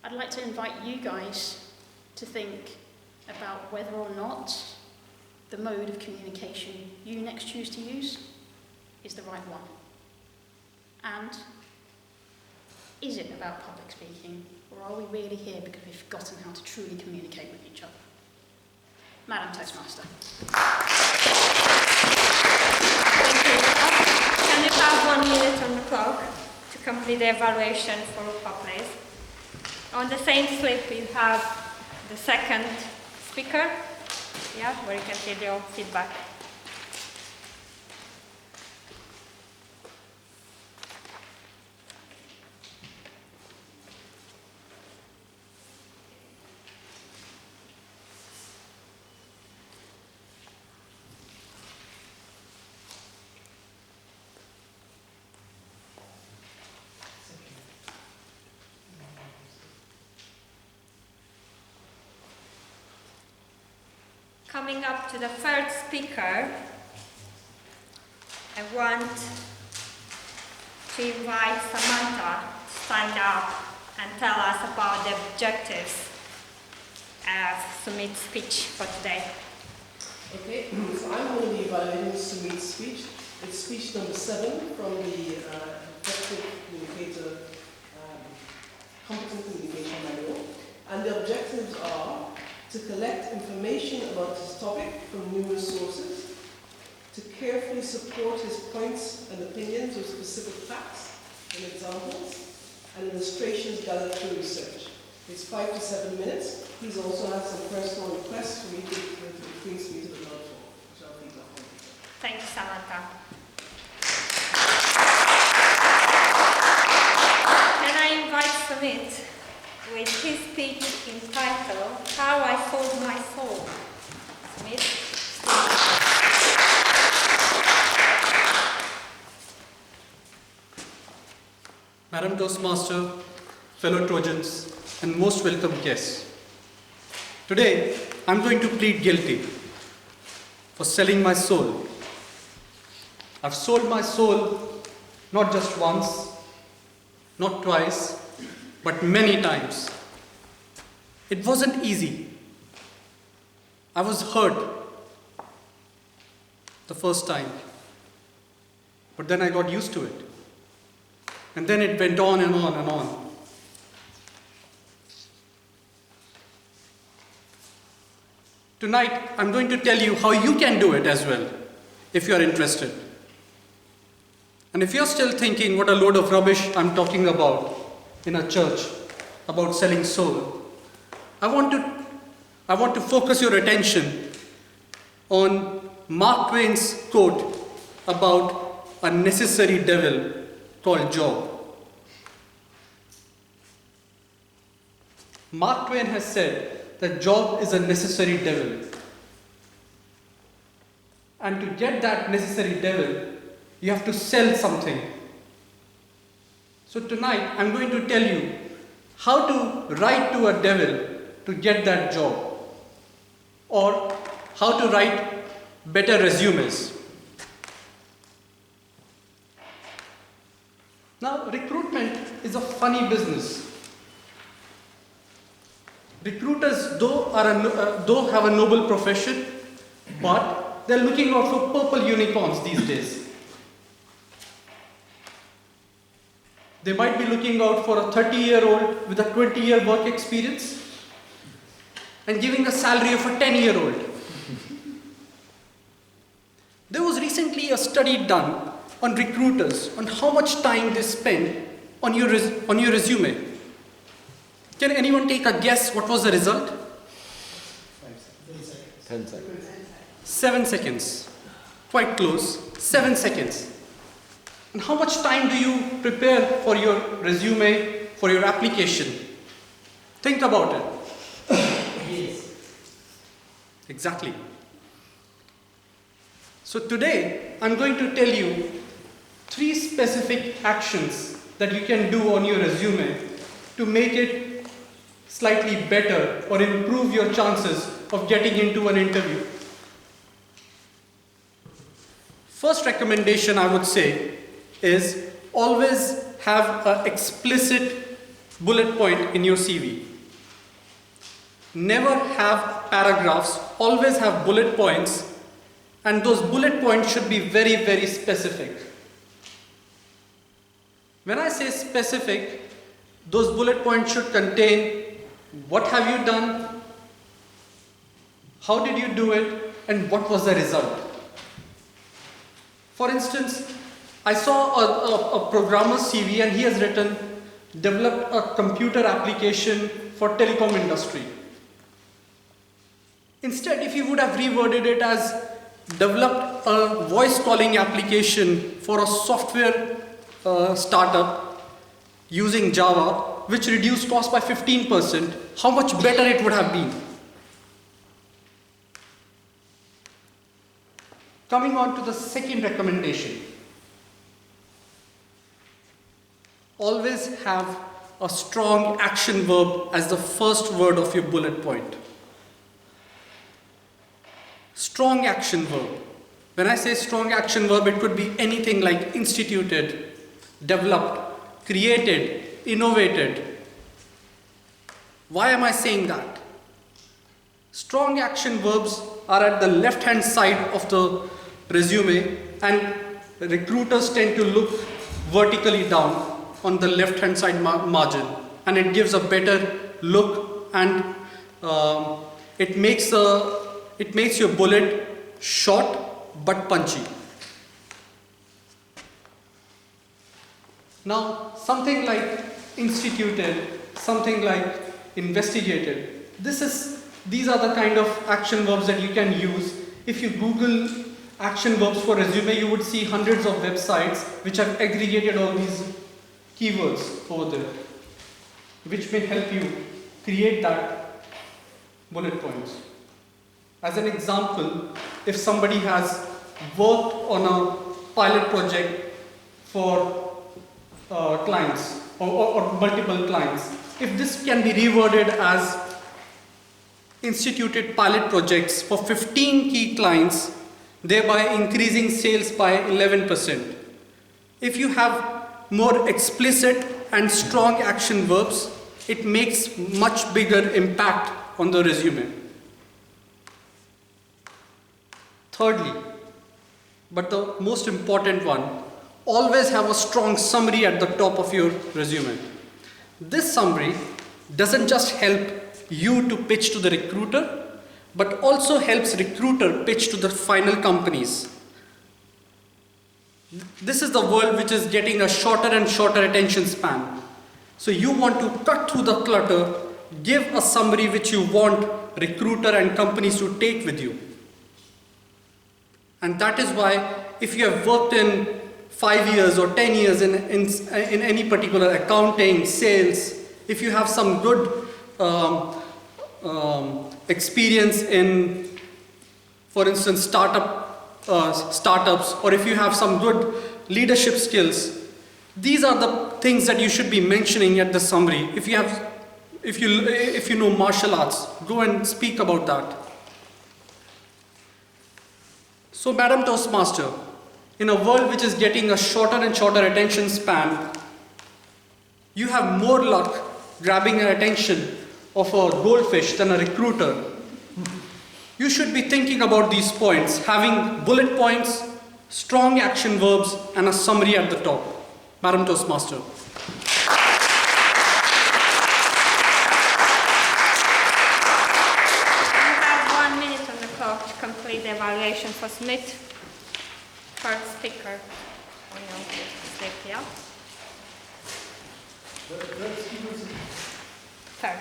I'd like to invite you guys to think about whether or not the mode of communication you next choose to use is the right one. And is it about public speaking, or are we really here because we've forgotten how to truly communicate with each other? Madam Toastmaster. Thank you. Can you have 1 minute on the clock to complete the evaluation for Rupa, please? On the same slip, you have the second speaker, where you can give your feedback. Coming up to the third speaker, I want to invite Samantha to stand up and tell us about the objectives of Sumit's speech for today. Okay, so I'm going to be evaluating Sumit's speech. It's speech number 7 from the Effective Communicator Competent Communication Manual. And the objectives are to collect information about his topic from numerous sources, to carefully support his points and opinions with specific facts and examples, and illustrations gathered through research. It's 5 to 7 minutes. Please also have some personal requests for me to increase me to the note for, which I'll leave that one. Thank you, Samantha. Can I invite Sumit with his speech entitled How I Sold My Soul? Sumit. Madam Toastmaster, fellow Trojans, and most welcome guests. Today, I'm going to plead guilty for selling my soul. I've sold my soul not just once, not twice, but many times. It wasn't easy. I was hurt the first time, but then I got used to it. And then it went on and on and on. Tonight, I'm going to tell you how you can do it as well, if you are interested. And if you're still thinking what a load of rubbish I'm talking about in a church, about selling soul, I want to focus your attention on Mark Twain's quote about a necessary devil called Job. Mark Twain has said that Job is a necessary devil. And to get that necessary devil, you have to sell something. So tonight, I'm going to tell you how to write to a devil to get that job, or how to write better resumes. Now, recruitment is a funny business. Recruiters, though have a noble profession, but they're looking out for purple unicorns these days. They might be looking out for a 30-year-old with a 20-year work experience and giving a salary of a 10-year-old. There was recently a study done on recruiters, on how much time they spend on your resume. Can anyone take a guess what was the result? 10 seconds. 7 seconds. Quite close. 7 seconds. And how much time do you prepare for your resume, for your application? Think about it. Yes. Exactly. So today, I'm going to tell you 3 specific actions that you can do on your resume to make it slightly better or improve your chances of getting into an interview. First recommendation I would say is always have an explicit bullet point in your CV. Never have paragraphs, always have bullet points, and those bullet points should be very, very specific. When I say specific, those bullet points should contain what have you done, how did you do it, and what was the result. For instance, I saw a programmer's CV and he has written, developed a computer application for telecom industry. Instead, if you would have reworded it as developed a voice calling application for a software startup using Java, which reduced cost by 15%, how much better it would have been. Coming on to the second recommendation. Always have a strong action verb as the first word of your bullet point. strong action verb. When I say strong action verb, it could be anything like instituted, developed, created, innovated. Why am I saying that? Strong action verbs are at the left-hand side of the resume, and recruiters tend to look vertically down on the left-hand side margin, and it gives a better look, and it makes your bullet short but punchy. Now, something like instituted, something like investigated, these are the kind of action verbs that you can use. If you Google action verbs for resume, you would see hundreds of websites which have aggregated all these keywords over there, which may help you create that bullet points. As an example, if somebody has worked on a pilot project for clients or multiple clients, if this can be reworded as instituted pilot projects for 15 key clients, thereby increasing sales by 11%. If you have more explicit and strong action verbs, it makes much bigger impact on the resume. Thirdly, but the most important one, always have a strong summary at the top of your resume. This summary doesn't just help you to pitch to the recruiter, but also helps recruiter pitch to the final companies. This is the world which is getting a shorter and shorter attention span. So you want to cut through the clutter, give a summary which you want recruiter and companies to take with you. And that is why if you have worked in 5 years or 10 years in any particular accounting, sales, if you have some good experience in, for instance, startups, or if you have some good leadership skills, these are the things that you should be mentioning at the summary. If you know martial arts, go and speak about that. So, Madam Toastmaster, in a world which is getting a shorter and shorter attention span, you have more luck grabbing the attention of a goldfish than a recruiter. You should be thinking about these points, having bullet points, strong action verbs, and a summary at the top. Madam Toastmaster. You have 1 minute on the clock to complete the evaluation for Smith. First speaker on your slip, yeah? Third.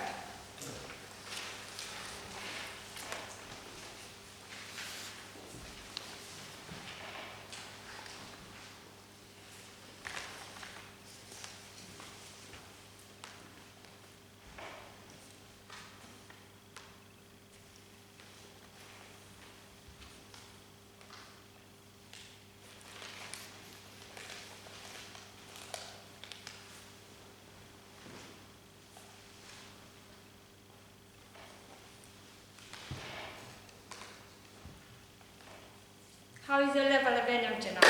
How is the level of energy now?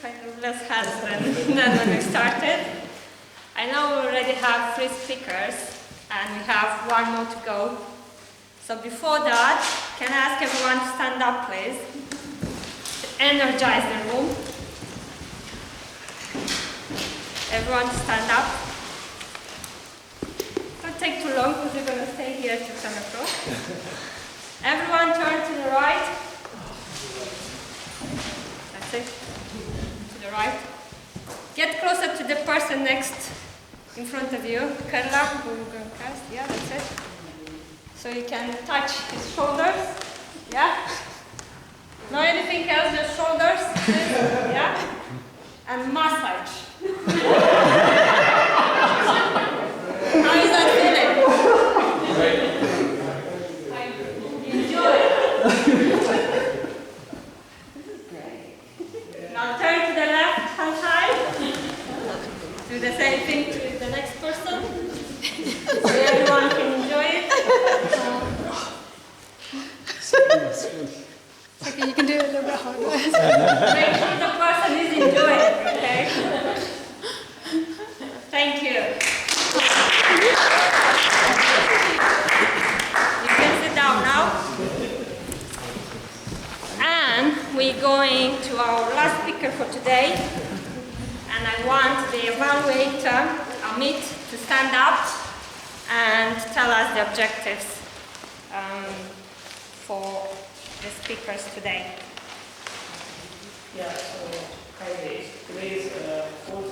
Kind of less hands than when we started. I know we already have 3 speakers and we have 1 more to go. So before that, can I ask everyone to stand up, please? To energize the room. Everyone to stand up. Don't take too long because we're going to stay here till 10 o'clock. Everyone turn to the right. That's it. To the right. Get closer to the person next in front of you. Carla, who we're going to cast. Yeah, that's it. So you can touch his shoulders. Yeah? No anything else, just shoulders. Yeah? And massage. How is that feeling? Great. Enjoy it. Now turn to the left hand side. Do the same thing to the next person. So Thank you. You can sit down now. And we're going to our last speaker for today. And I want the evaluator, Amit, to stand up and tell us the objectives for the speakers today. Yeah, so hi guys. Today's fourth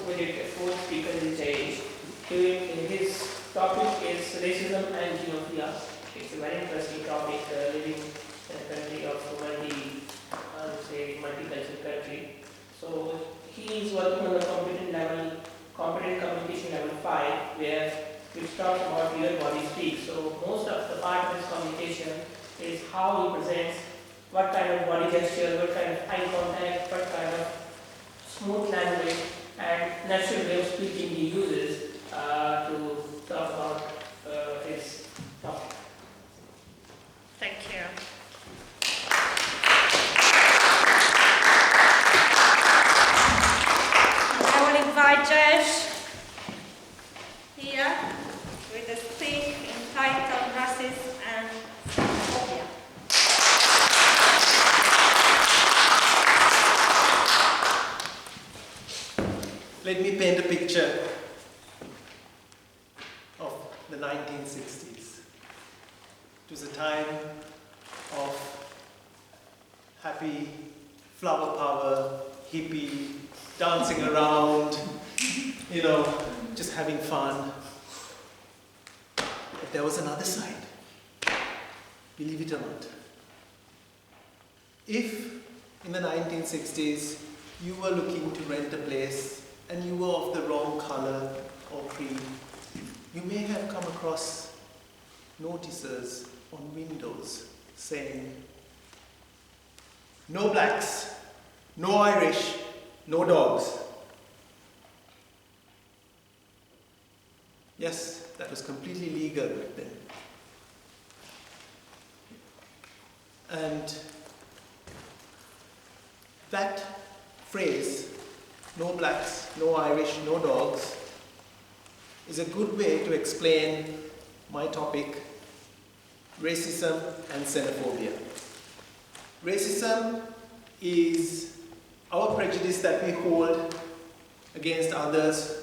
speaker is Jayesh. His topic is racism and xenophobia. It's a very interesting topic, living in a country of multicultural country. So he is working on the competent communication level 5, which talks about real body speak. So most of the part of his communication is how he presents, what kind of body gesture, what kind of eye contact, what kind of smooth language and natural way of speaking he uses to talk about his topic. Thank you. I will invite Jayesh here with a speech entitled Racism and Xenophobia. Let me paint a picture of the 1960s. It was a time of happy flower power, hippie, dancing around, just having fun. But there was another side, believe it or not. If in the 1960s you were looking to rent a place and you were of the wrong color or creed, you may have come across notices on windows saying, no blacks, no Irish, no dogs. Yes, that was completely legal back then. And that phrase, no blacks, no Irish, no dogs, is a good way to explain my topic, racism and xenophobia. Racism is our prejudice that we hold against others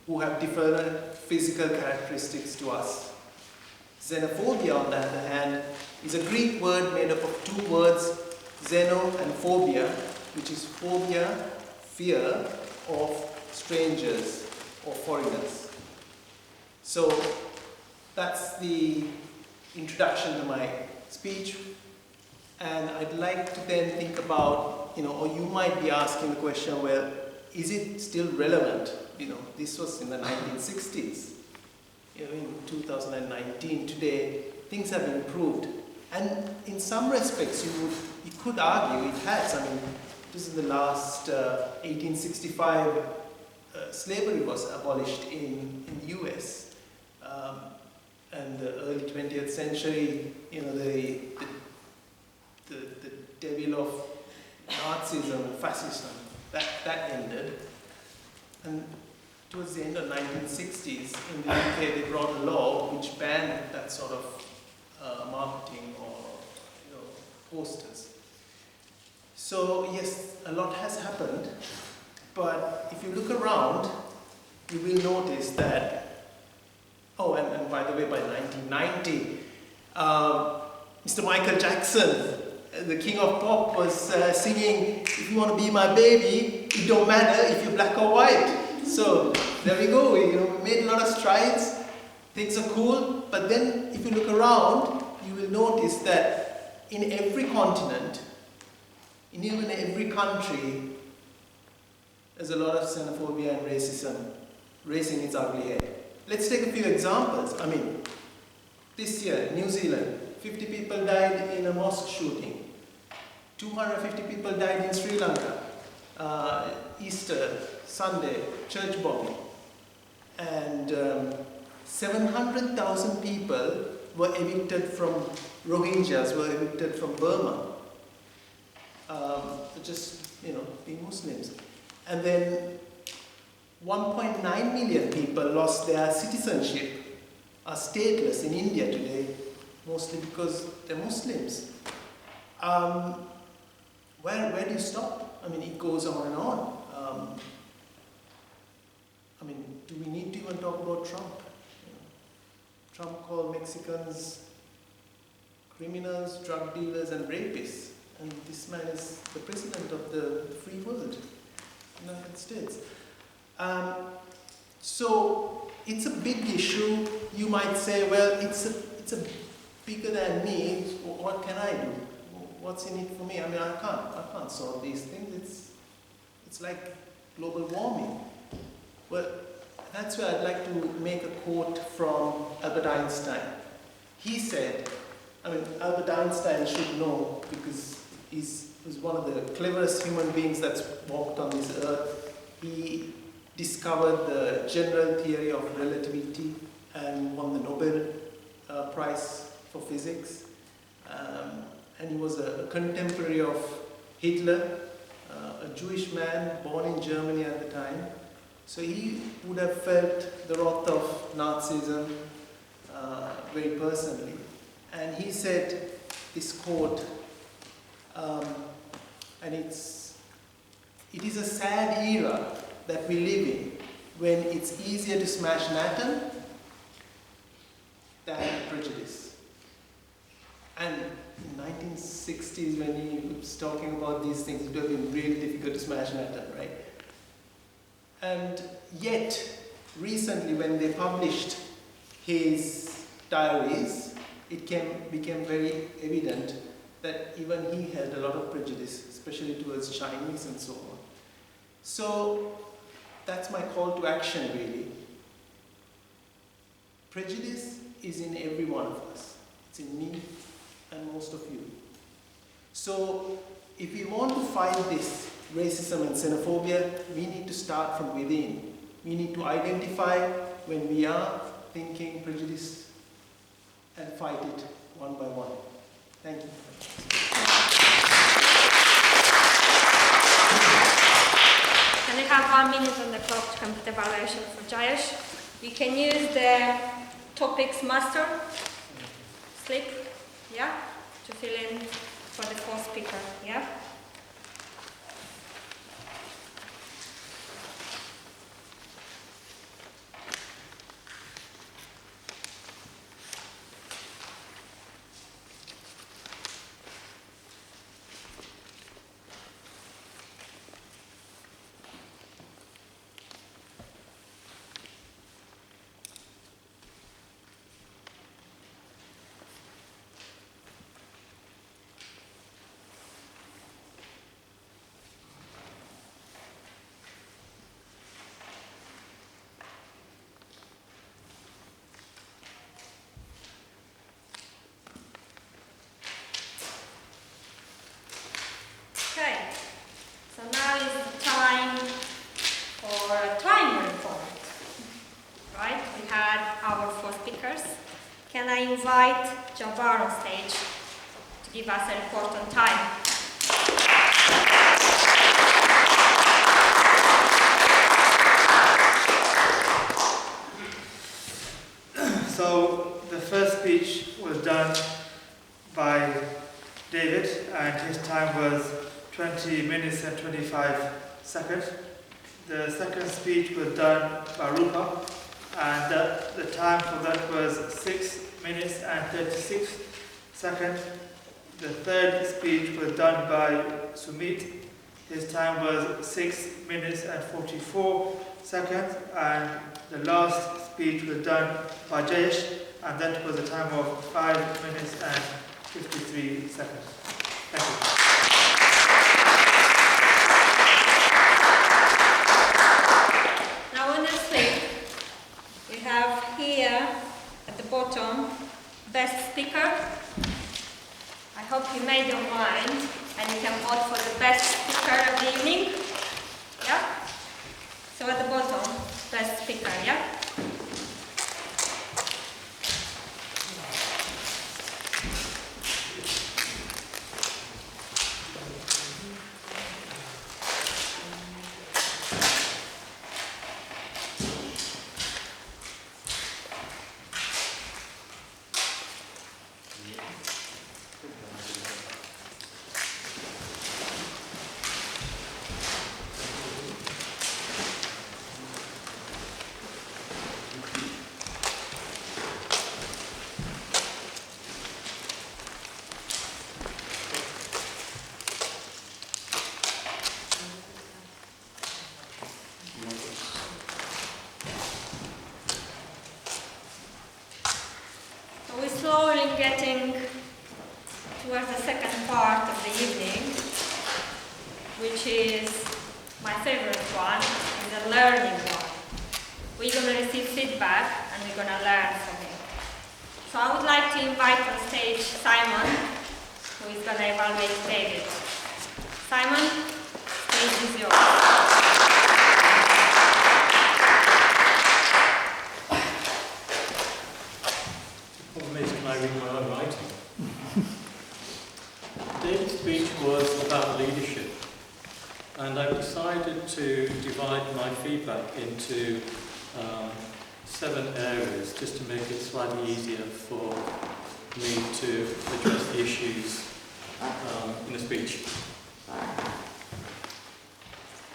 who have different physical characteristics to us. Xenophobia, on the other hand, is a Greek word made up of two words, xeno and phobia, which is phobia, fear of strangers or foreigners. So that's the introduction to my speech, and I'd like to then think about, or you might be asking the question, well, is it still relevant? This was in the 1960s. In 2019, today, things have improved. And in some respects, you could argue it has. It was in the last 1865, slavery was abolished in the US. And the early 20th century, the devil of Nazism and fascism, that ended. And towards the end of the 1960s, in the UK, they brought a law which banned that sort of marketing or posters. So yes, a lot has happened, but if you look around, you will notice that, and by the way, by 1990, Mr. Michael Jackson, the king of pop, was singing, if you want to be my baby, it don't matter if you're black or white. So there we go, we made a lot of strides, things are cool, but then if you look around, you will notice that in every continent, in even every country, there's a lot of xenophobia and racism raising its ugly head. Let's take a few examples. This year, New Zealand, 50 people died in a mosque shooting. 250 people died in Sri Lanka. Easter, Sunday, church bombing. And 700,000 people were evicted from, Rohingyas were evicted from Burma. Just, being Muslims. And then 1.9 million people lost their citizenship, are stateless in India today, mostly because they're Muslims. Where do you stop? I mean, it goes on and on. I mean, do we need to even talk about Trump? You know, Trump called Mexicans criminals, drug dealers, and rapists. And this man is the president of the free world, United States. So it's a big issue. You might say, well, it's a bigger than me. What can I do? What's in it for me? I mean, I can't solve these things. It's like global warming. Well, that's where I'd like to make a quote from Albert Einstein. He said, I mean, Albert Einstein should know because he was one of the cleverest human beings that's walked on this earth. He discovered the general theory of relativity and won the Nobel Prize for physics. And he was a contemporary of Hitler, a Jewish man born in Germany at the time. So he would have felt the wrath of Nazism very personally. And he said this quote, and it is a sad era that we live in, when it's easier to smash an atom than prejudice. And in 1960s, when he was talking about these things, it would have been really difficult to smash an atom, right? And yet, recently when they published his diaries, it became very evident that even he had a lot of prejudice, especially towards Chinese and so on. So that's my call to action, really. Prejudice is in every one of us. It's in me and most of you. So if we want to fight this racism and xenophobia, we need to start from within. We need to identify when we are thinking prejudice and fight it one by one. Thank you. Can we have 1 minute on the clock to complete evaluation for Jayesh? You can use the topics master slip, yeah, to fill in for the fourth speaker, yeah? Okay, so now is the time for a time report, right? We had our 4 speakers. Can I invite Jabbar on stage to give us a report on time? So the first speech was done by David, and his time was 20 minutes and 25 seconds. The second speech was done by Rupa, and the time for that was 6 minutes and 36 seconds. The third speech was done by Sumit. His time was 6 minutes and 44 seconds. And the last speech was done by Jayesh, and that was a time of 5 minutes and 53 seconds. Thank you. Now on the slip, we have here at the bottom, best speaker. I hope you made your mind and you can vote for the best speaker of the evening. Yeah? So at the bottom, best speaker, yeah? slowly getting towards the second part of the evening, which is my favorite one, the learning one. We're going to receive feedback and we're going to learn from it. So I would like to invite on stage Simon, who is going to evaluate David. Simon, stage is yours. The problem is, can I read my own writing? David's speech was about leadership, and I've decided to divide my feedback into 7 areas just to make it slightly easier for me to address the issues in the speech.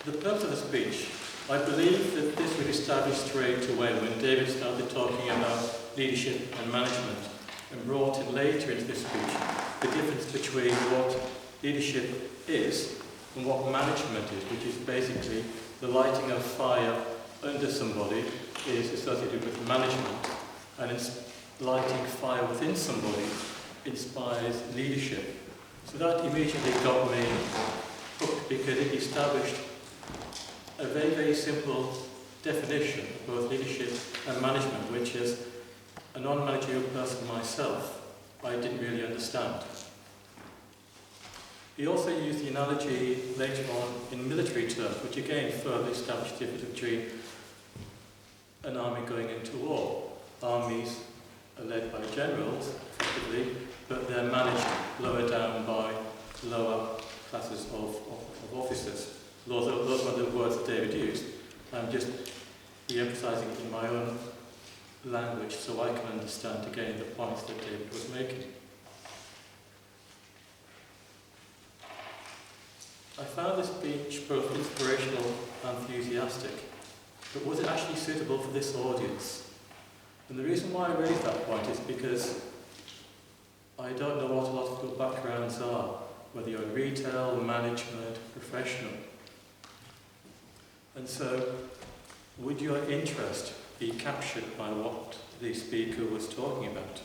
The purpose of the speech, I believe that this was established straight away when David started talking about leadership and management, and brought in later into the speech the difference between what leadership is and what management is, which is basically the lighting of fire under somebody is associated with management, and lighting fire within somebody inspires leadership. So that immediately got me hooked, because it established a very, very simple definition of both leadership and management, which is a non-managerial person myself, I didn't really understand. He also used the analogy later on in military terms, which again further established the difference between an army going into war. Armies are led by generals, effectively, but they're managed lower down by lower classes of officers. Those were the words that David used. I'm just re-emphasising it in my own language so I can understand again the points that David was making. I found this speech both inspirational and enthusiastic, but was it actually suitable for this audience? And the reason why I raised that point is because I don't know what a lot of your backgrounds are, whether you're in retail, management, professional. And so, would your interest be captured by what the speaker was talking about?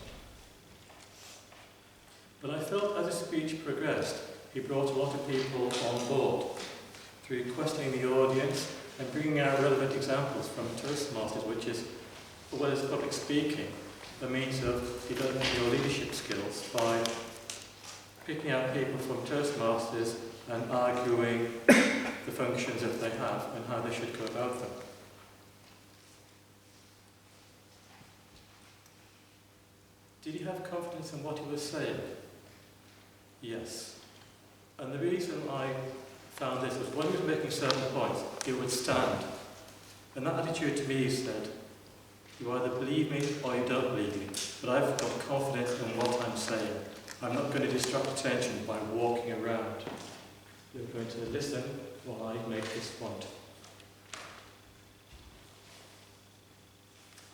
But I felt as the speech progressed, he brought a lot of people on board through questioning the audience and bringing out relevant examples from Toastmasters, which is, as well as public speaking, a means of developing your leadership skills by picking out people from Toastmasters and arguing the functions that they have and how they should go about them. Did he have confidence in what he was saying? Yes. And the reason I found this was when he was making certain points, he would stand. And that attitude to me said, you either believe me or you don't believe me, but I've got confidence in what I'm saying. I'm not going to distract attention by walking around. You're going to listen while I make this point.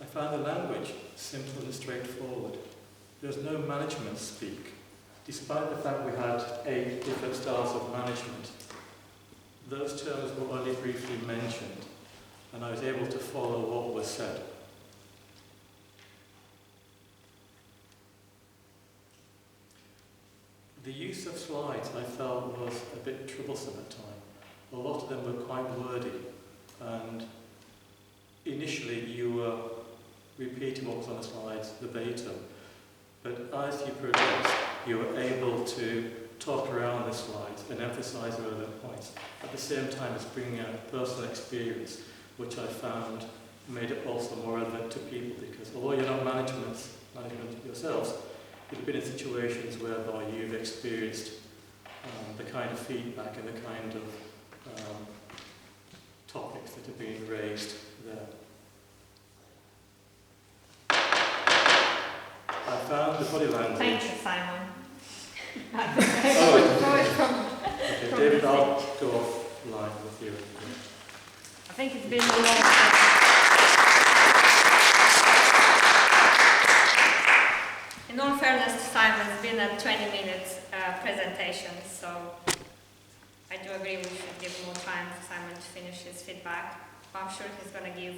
I found the language simple and straightforward. There was no management speak, despite the fact we had 8 different styles of management. Those terms were only briefly mentioned, and I was able to follow what was said. The use of slides I felt was a bit troublesome at times. A lot of them were quite wordy, and initially you were repeating what was on the slides verbatim, but as you progressed, you were able to talk around the slides and emphasise relevant points, at the same time as bringing out personal experience, which I found made it also more relevant to people, because although you're not management yourselves, you've been in situations whereby you've experienced the kind of feedback and the kind of topics that are being raised there. I found the body language. Thank you, Simon. Okay, David, I'll go offline with you. I think it's been a long In all fairness to Simon, it's been a 20-minute presentation, so I do agree we should give more time for Simon to finish his feedback, but I'm sure he's going to give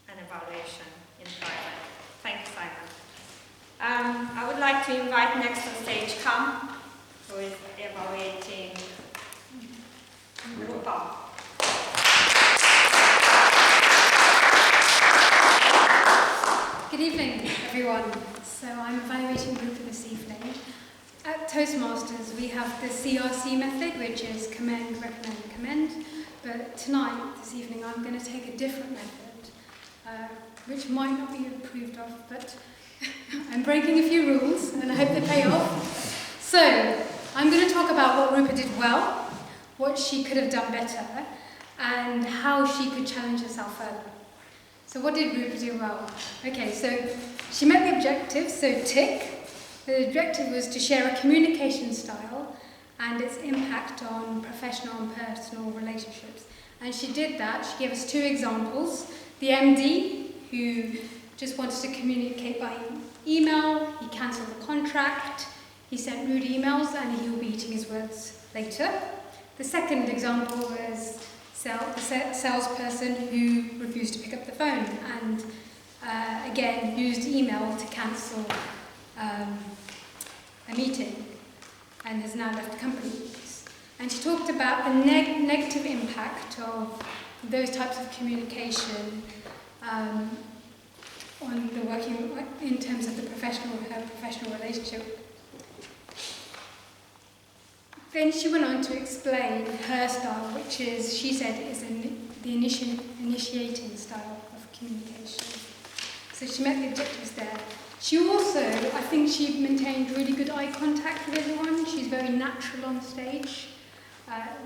an evaluation in private. Thank you, Simon. to invite next on stage Cam, who is evaluating Rupa. Good evening, everyone. So I'm evaluating Rupa this evening. At Toastmasters, we have the CRC method, which is commend, recommend, commend. But tonight, this evening, I'm going to take a different method, which might not be approved of, but I'm breaking a few rules, and I hope they pay off. So, I'm going to talk about what Rupa did well, what she could have done better, and how she could challenge herself further. So what did Rupa do well? Okay, so she met the objectives, so tick. The objective was to share a communication style and its impact on professional and personal relationships. And she did that. She gave us 2 examples. The MD, who just wanted to communicate by email, he cancelled the contract, he sent rude emails, and he will be eating his words later. The second example was the salesperson who refused to pick up the phone and again used email to cancel a meeting and has now left the company. And she talked about the negative impact of those types of communication on the working in terms of her professional relationship. Then she went on to explain her style, which is, she said, is the initiating style of communication. So she met the objectives there. She also, I think she maintained really good eye contact with everyone. She's very natural on stage,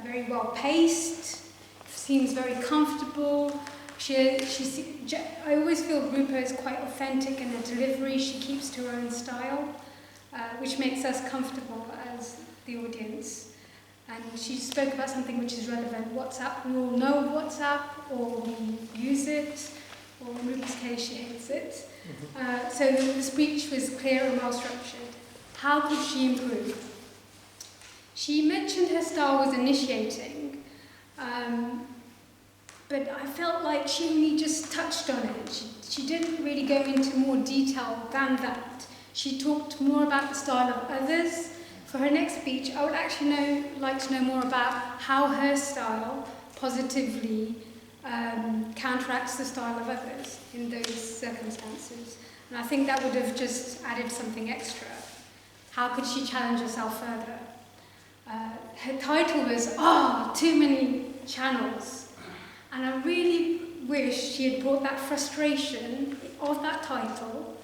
very well paced, seems very comfortable. I always feel Rupa is quite authentic in her delivery. She keeps to her own style, which makes us comfortable as the audience. And she spoke about something which is relevant. WhatsApp, we all know WhatsApp, or we use it, or in Rupa's case, she hates it. So the speech was clear and well structured. How could she improve? She mentioned her style was initiating, but I felt like she only just touched on it. She didn't really go into more detail than that. She talked more about the style of others. For her next speech, I would actually like to know more about how her style positively counteracts the style of others in those circumstances. And I think that would have just added something extra. How could she challenge herself further? Her title was, Too Many Channels. And I really wish she had brought that frustration of that title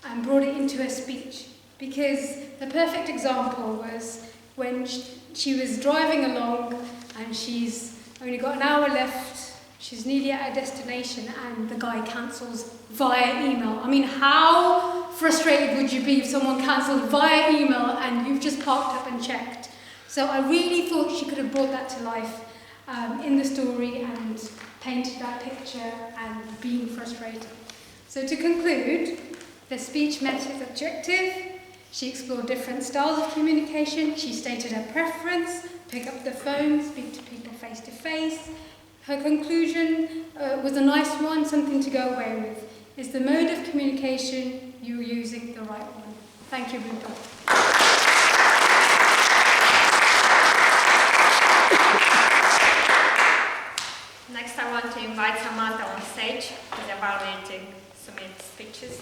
and brought it into her speech. Because the perfect example was when she was driving along and she's only got an hour left, she's nearly at her destination, and the guy cancels via email. I mean, how frustrated would you be if someone cancelled via email and you've just parked up and checked? So I really thought she could have brought that to life in the story and painted that picture and being frustrated. So to conclude, the speech met its objective. She explored different styles of communication. She stated her preference, pick up the phone, speak to people face to face. Her conclusion was a nice one, something to go away with. Is the mode of communication you're using the right one? Thank you, Rupa. Next, I want to invite Samantha on stage who's evaluating Sumit's speeches.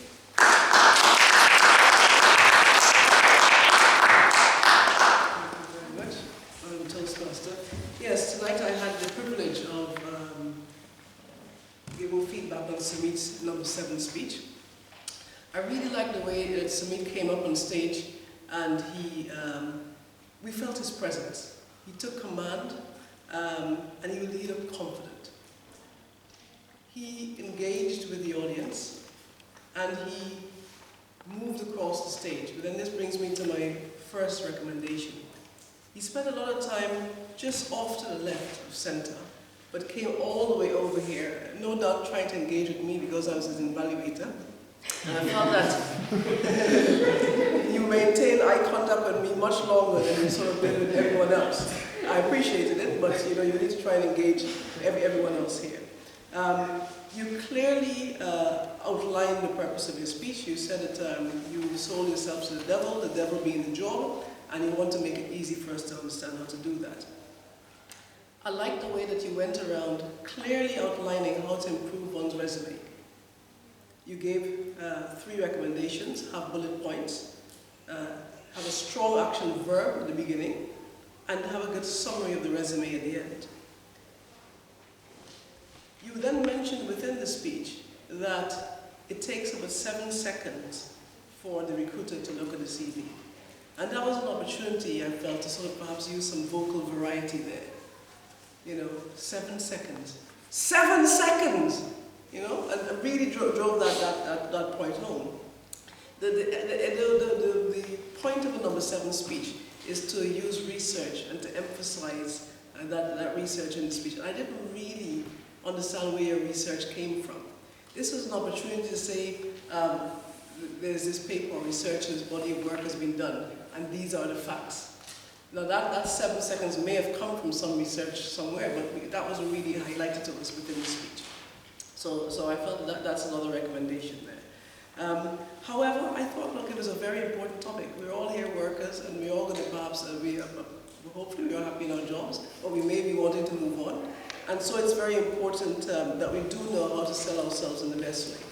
Toastmaster. Yes, tonight I had the privilege of giving feedback on Sumit's number 7 speech. I really liked the way that Sumit came up on stage and we felt his presence. He took command and he looked confident. He engaged with the audience and he moved across the stage. But then this brings me to my first recommendation. He spent a lot of time just off to the left of center, but came all the way over here, no doubt trying to engage with me because I was his evaluator. And I felt that you maintained eye contact with me much longer than you sort of did with everyone else. I appreciated it, but you need to try and engage everyone else here. You clearly outlined the purpose of your speech. You said that you sold yourself to the devil being the job, and you want to make it easy for us to understand how to do that. I like the way that you went around clearly outlining how to improve one's resume. You gave 3 recommendations: have bullet points, have a strong action verb at the beginning, and have a good summary of the resume at the end. You then mentioned within the speech that it takes about 7 seconds for the recruiter to look at the CV. And that was an opportunity, I felt, to sort of perhaps use some vocal variety there. 7 seconds. 7 seconds! And really drove that point home. The point of a number 7 speech is to use research and to emphasize that research in the speech. And I didn't really understand where your research came from. This was an opportunity to say, there's this paper or research, this body of work has been done, and these are the facts. Now that 7 seconds may have come from some research somewhere, but that wasn't really highlighted to us within the speech. So I felt that that's another recommendation there. However, I thought, look, it was a very important topic. We're all here workers, and we're all going to perhaps, hopefully we are happy in our jobs, but we may be wanting to move on. And so it's very important that we do know how to sell ourselves in the best way.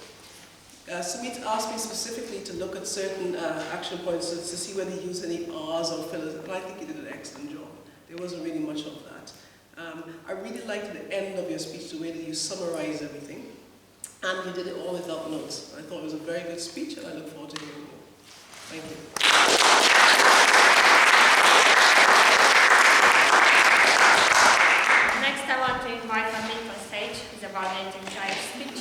Sumit asked me specifically to look at certain action points to see whether he used any R's or fillers, and I think he did an excellent job. There wasn't really much of that. I really liked the end of your speech, the way that you summarized everything, and you did it all without notes. I thought it was a very good speech, and I look forward to hearing more. Thank you. Next, I want to invite Amit on stage. He's about to enjoy his speech.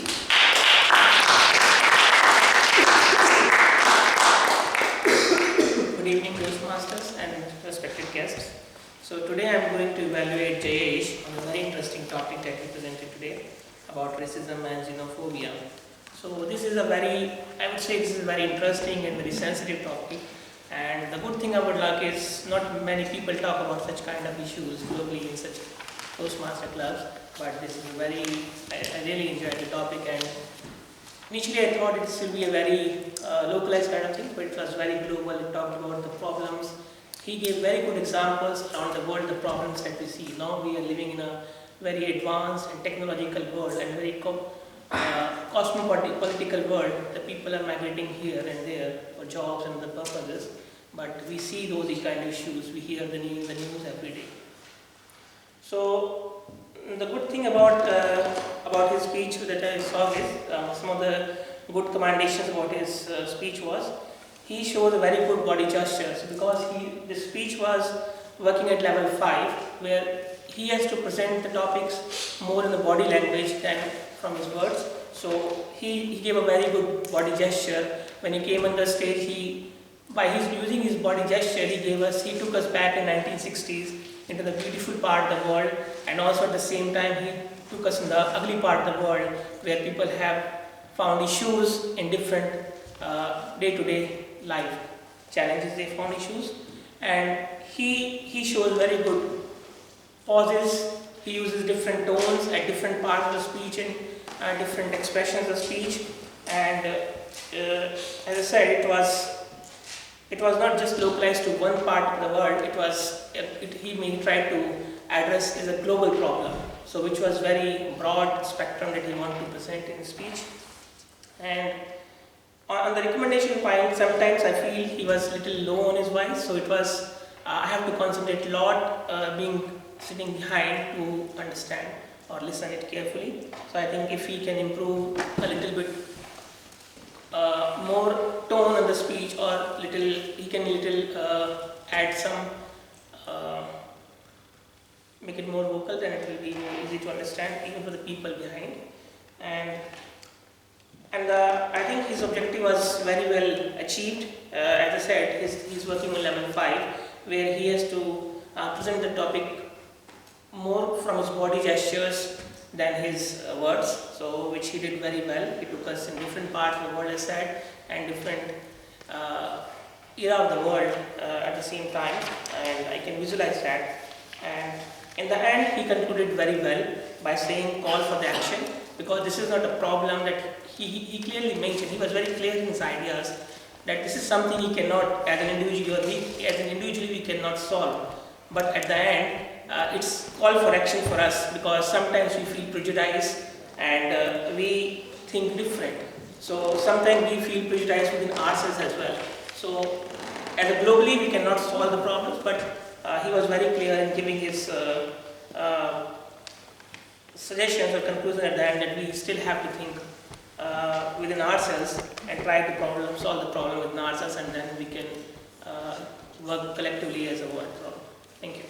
Good evening, Toastmasters and respected guests. So today I am going to evaluate Jayesh on a very interesting topic that he presented today about racism and xenophobia. So this is I would say this is a very interesting and very sensitive topic. And the good thing about luck is not many people talk about such kind of issues globally in such Toastmaster clubs. But this is I really enjoyed the topic, and initially I thought it will be a very localized kind of thing, but it was very global. It talked about the problems. He gave very good examples around the world, the problems that we see. Now we are living in a very advanced and technological world and very cosmopolitical world. The people are migrating here and there for jobs and other purposes, but we see those kind of issues. We hear the news every day. So the good thing about his speech that I saw is some of the good commendations about his speech was he showed a very good body gestures, because this speech was working at level 5, where he has to present the topics more in the body language than from his words. So he gave a very good body gesture. When he came on the stage, by using his body gesture, he took us back in 1960s into the beautiful part of the world, and also at the same time he took us in the ugly part of the world where people have found issues in different day-to-day life challenges. They found issues, and he shows very good pauses. He uses different tones at different parts of the speech and different expressions of speech. And as I said, it was not just localized to one part of the world. He tried to address as a global problem, so which was very broad spectrum that he wanted to present in his speech. And on the recommendation point, sometimes I feel he was a little low on his voice, so it was I have to concentrate a lot, sitting behind to understand or listen it carefully. So I think if he can improve a little bit more tone on the speech, or he can add some, make it more vocal, then it will be more easy to understand even for the people behind. And I think his objective was very well achieved. As I said, he's working on level 5, where he has to present the topic more from his body gestures than his words, so which he did very well. He took us in different parts of the world, as I said, and different era of the world at the same time, and I can visualize that. And in the end, he concluded very well by saying, call for the action. because this is not a problem that he clearly mentioned. He was very clear in his ideas that this is something he cannot, as an individual, we cannot solve. But at the end, it's call for action for us, because sometimes we feel prejudiced and we think different. So sometimes we feel prejudiced within ourselves as well. So as a globally, we cannot solve the problems, but he was very clear in giving his suggestions or conclusions at the end that we still have to think within ourselves and try to solve the problem within ourselves, and then we can work collectively as a world problem. Thank you.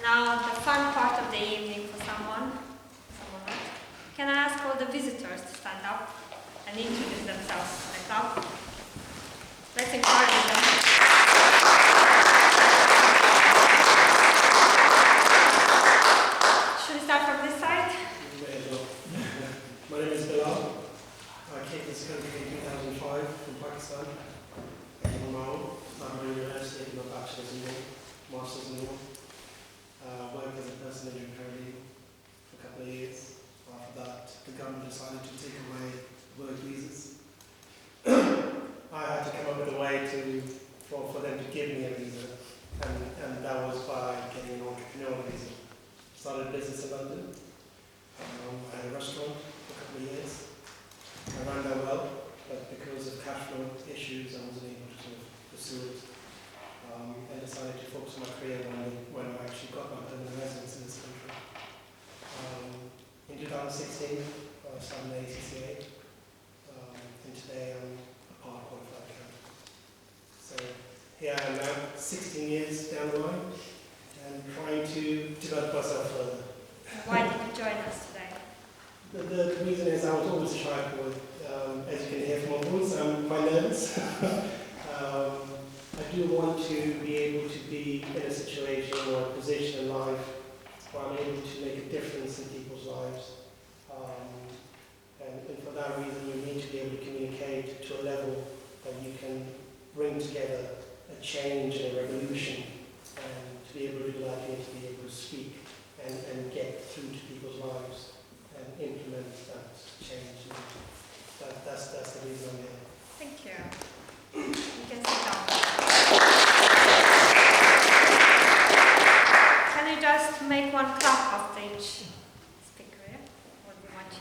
Now the fun part of the evening for someone else. Can I ask all the visitors to stand up and introduce themselves to the club? Let's encourage them. Should we start from this side? My name is Bilal. I came to this country in 2005 from Pakistan. I came on my own. Started at university, did my bachelor's in law, master's in law. Worked as a personal injury paralegal for a couple of years. After that, the government decided to take away work visas. I had to come up with a way for them to give me a visa, and that was by getting an entrepreneurial visa. Started a business in London. I had a restaurant for a couple of years. I ran that well, but because of cash flow issues, I wasn't able to sort of pursue it. I decided to focus on my career when I actually got my permanent residence in this country. In 2016, I started an ACCA, and today I'm a part qualified accountant. So here I am now, 16 years down the line, and trying to develop myself further. Why did you join us today? The reason is I was always a shy boy. As you can hear from my voice, I'm quite nervous. I do want to be able to be in a situation or a position in life where I'm able to make a difference in people's lives. And for that reason, you need to be able to communicate to a level that you can bring together a change and a revolution. And to be able to do that, you need to be able to speak and get through to people's lives and implement that change. That's the reason I'm here. Thank you. You can sit down. Can you just make one clap after each speaker? Yeah? What do you want to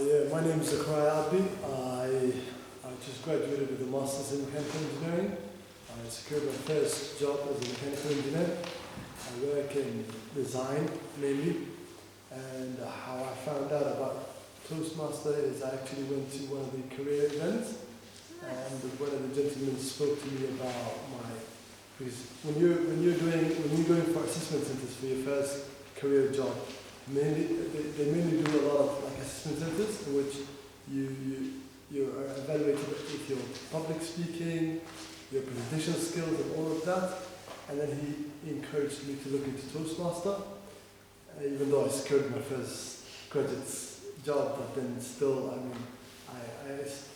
Yeah, my name is Zakaria Abdi. I just graduated with a Master's in Mechanical Engineering. I secured my first job as a mechanical engineer. I work in design mainly, and how I found out about Toastmaster is I actually went to one of the career events, and one of the gentlemen spoke to me about because when you're going for assessment centers for your first career job, they mainly do a lot of like assessment centers in which you are evaluated with your public speaking, your presentation skills, and all of that. And then he encouraged me to look into Toastmaster, even though I secured my first graduate job, but then still, I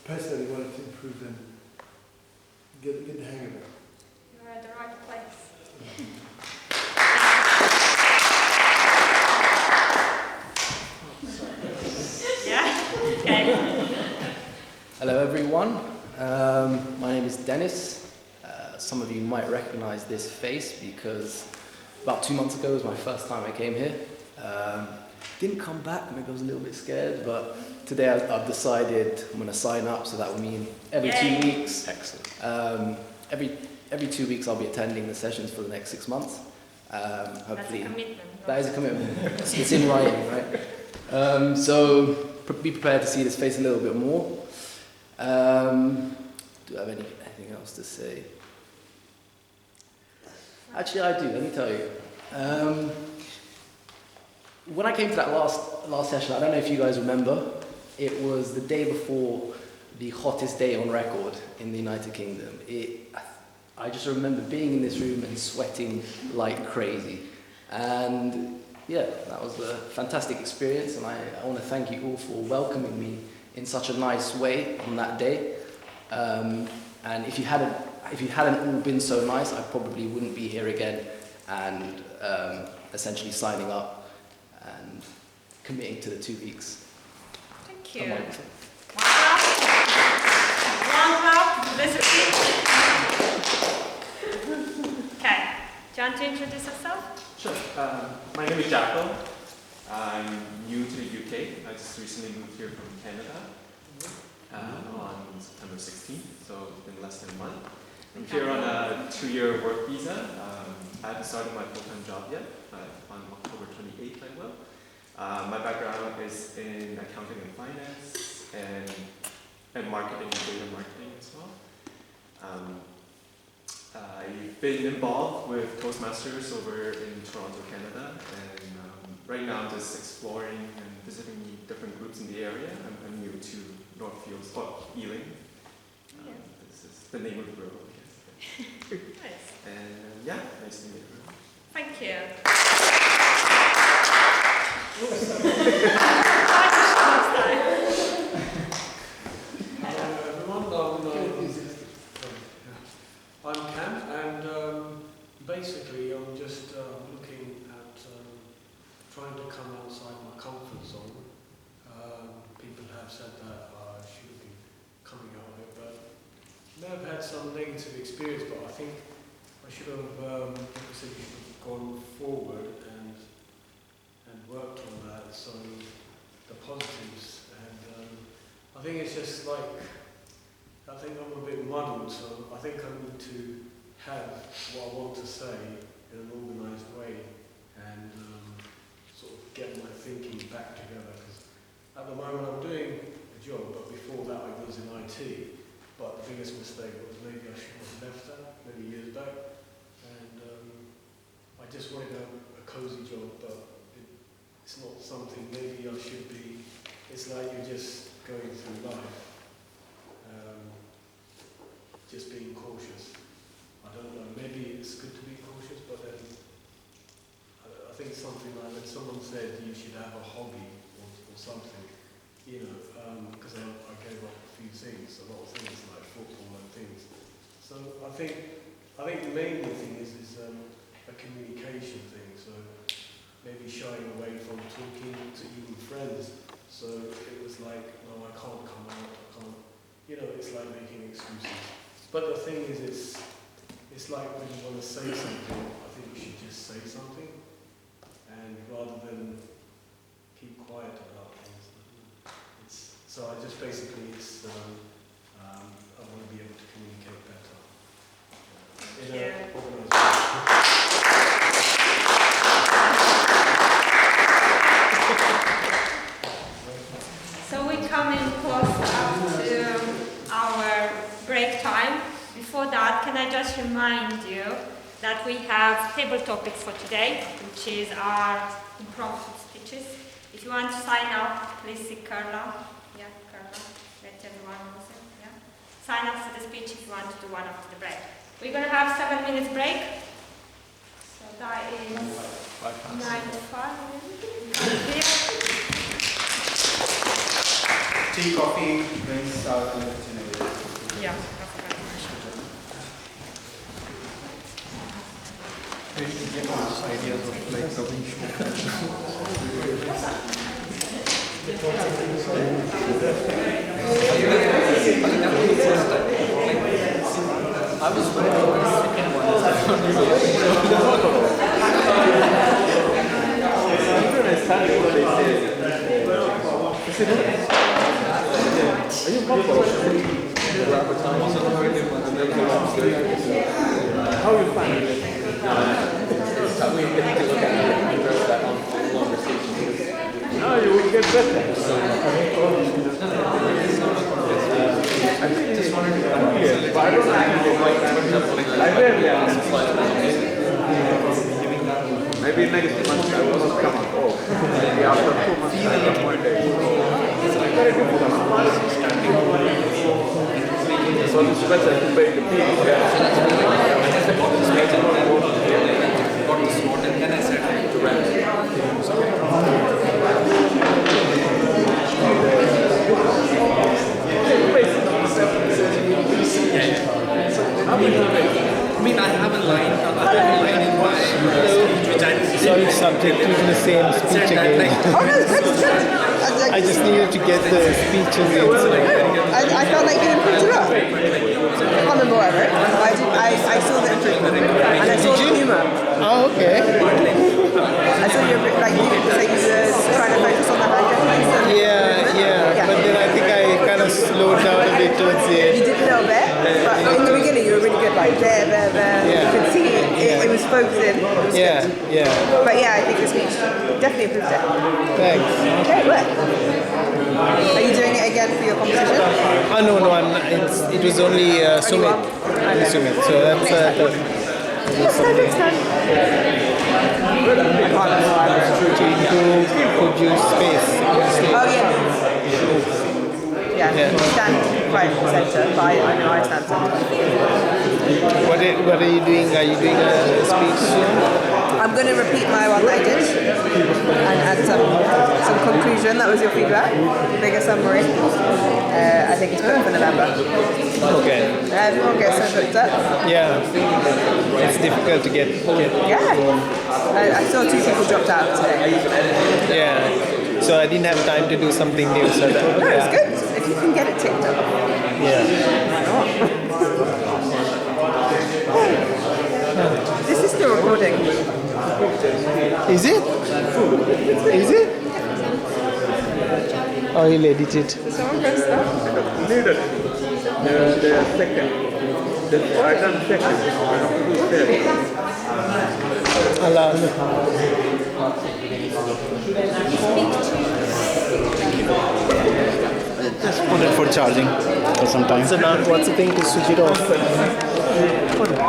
personally wanted to improve and get the hang of it. You're at the right place. Yeah? Okay. Hello everyone, my name is Dennis. Some of you might recognize this face because about 2 months ago was my first time I came here. Didn't come back, maybe I was a little bit scared, but today I've decided I'm going to sign up, so that will mean every 2 weeks. Excellent. Every 2 weeks I'll be attending the sessions for the next 6 months. Hopefully, That's a commitment. that is a commitment. It's in writing, right? So be prepared to see this face a little bit more. Do I have anything else to say? Actually, I do. Let me tell you. When I came to that last session, I don't know if you guys remember, it was the day before the hottest day on record in the United Kingdom. I just remember being in this room and sweating like crazy. And yeah, that was a fantastic experience, and I want to thank you all for welcoming me in such a nice way on that day. And if you hadn't if you hadn't all been so nice, I probably wouldn't be here again and essentially signing up and committing to the 2 weeks. Thank you. One clap. Okay. Do you want to introduce yourself? Sure. My name is Jackal. I'm new to the UK. I just recently moved here from Canada on September 16th, so it's been less than a month. I'm here on a 2-year work visa. I haven't started my full-time job yet. On October 28th I will. My background is in accounting and finance and marketing and data marketing as well. I've been involved with Toastmasters over in Toronto, Canada, and right now I'm just exploring and visiting different groups in the area. I'm new to Northfields, Ealing. This is the name of the group, I guess. Nice. And yeah, nice to meet you. Thank you. I'm Cam, and basically I'm just looking at trying to come outside my comfort zone. People have said that I should be coming out of it, but I may have had some negative experience, but I think I should have gone forward and worked on that, so the positives, and I think it's just like, I think I'm a bit muddled, so I think I need to have what I want to say in an organised way and sort of get my thinking back together, because at the moment I'm doing a job, but before that I was in IT, but the biggest mistake was maybe I should have left that many years back, and I just wanted a cosy job, but it's not something maybe I should be. It's like you're just going through life, just being cautious. I don't know, maybe it's good to be cautious, but then I think something like when someone said you should have a hobby or something, you know, because I gave up a few things, a lot of things like football and things. So I think the main thing is a communication thing. So maybe shying away from talking to even friends. So it was like, no, I can't come out. I can't. You know, it's like making excuses. But the thing is, it's like when you want to say something, I think you should just say something, and rather than keep quiet about things. So I just basically, I want to be able to communicate better. In an organisation. So we're coming close up to our break time. Before that, can I just remind you that we have table topics for today, which is our impromptu speeches. If you want to sign up, please see Carla. Yeah, Carla. Let everyone know. Yeah. Sign up for the speech if you want to do one after the break. We're going to have 7 minutes break. So that is 9 to 5. Tea, coffee, drinks are in the itinerary. Yeah. Ideas of like I was ready for the second How are you finding it? We need to look at how to address that on longer stations. No, you will get better. I think just wanted to come here, but I don't know. I rarely ask. Maybe next month I will not come at all. Maybe after 2 months I come one day. It's very difficult. So it's better to pay the fee. Got the slot and then I said to rent. I mean, the same speech again. I just needed to get the speeches in. I felt like you improved a lot. I can't remember what I wrote, but I saw the improvement. And I saw the humour. Oh, okay. I saw you, like you were trying to focus on the hand gestures. Yeah. But then I think I kind of slowed down a bit towards the end. You did a little bit, but in the beginning you were really good, like there. Yeah. You could see it was focusing. Yeah. But yeah, I think the speech definitely improved it. Thanks. Okay, look. Are you doing it again for your competition? Oh no, it was only Sumit. Sumit. So that's Next time. to produce space. Oh yeah. You stand right centre, but I know I stand centre. What are you doing? Are you doing a speech soon? I'm going to repeat my one that I did and add some conclusion. That was your feedback. Bigger summary. I think it's booked for November. Okay. Everyone gets so booked up. Yeah. It's difficult to get. Yeah. I saw 2 people dropped out today. Yeah. So I didn't have time to do something new. So that, no, it's good. If you can get it ticked up. Yeah. This is still recording. Is it? Is it? Oh, he'll edit it. Someone press that? The second. I done second. Allah. Just put it for charging for some time. So now what's the thing to switch it off?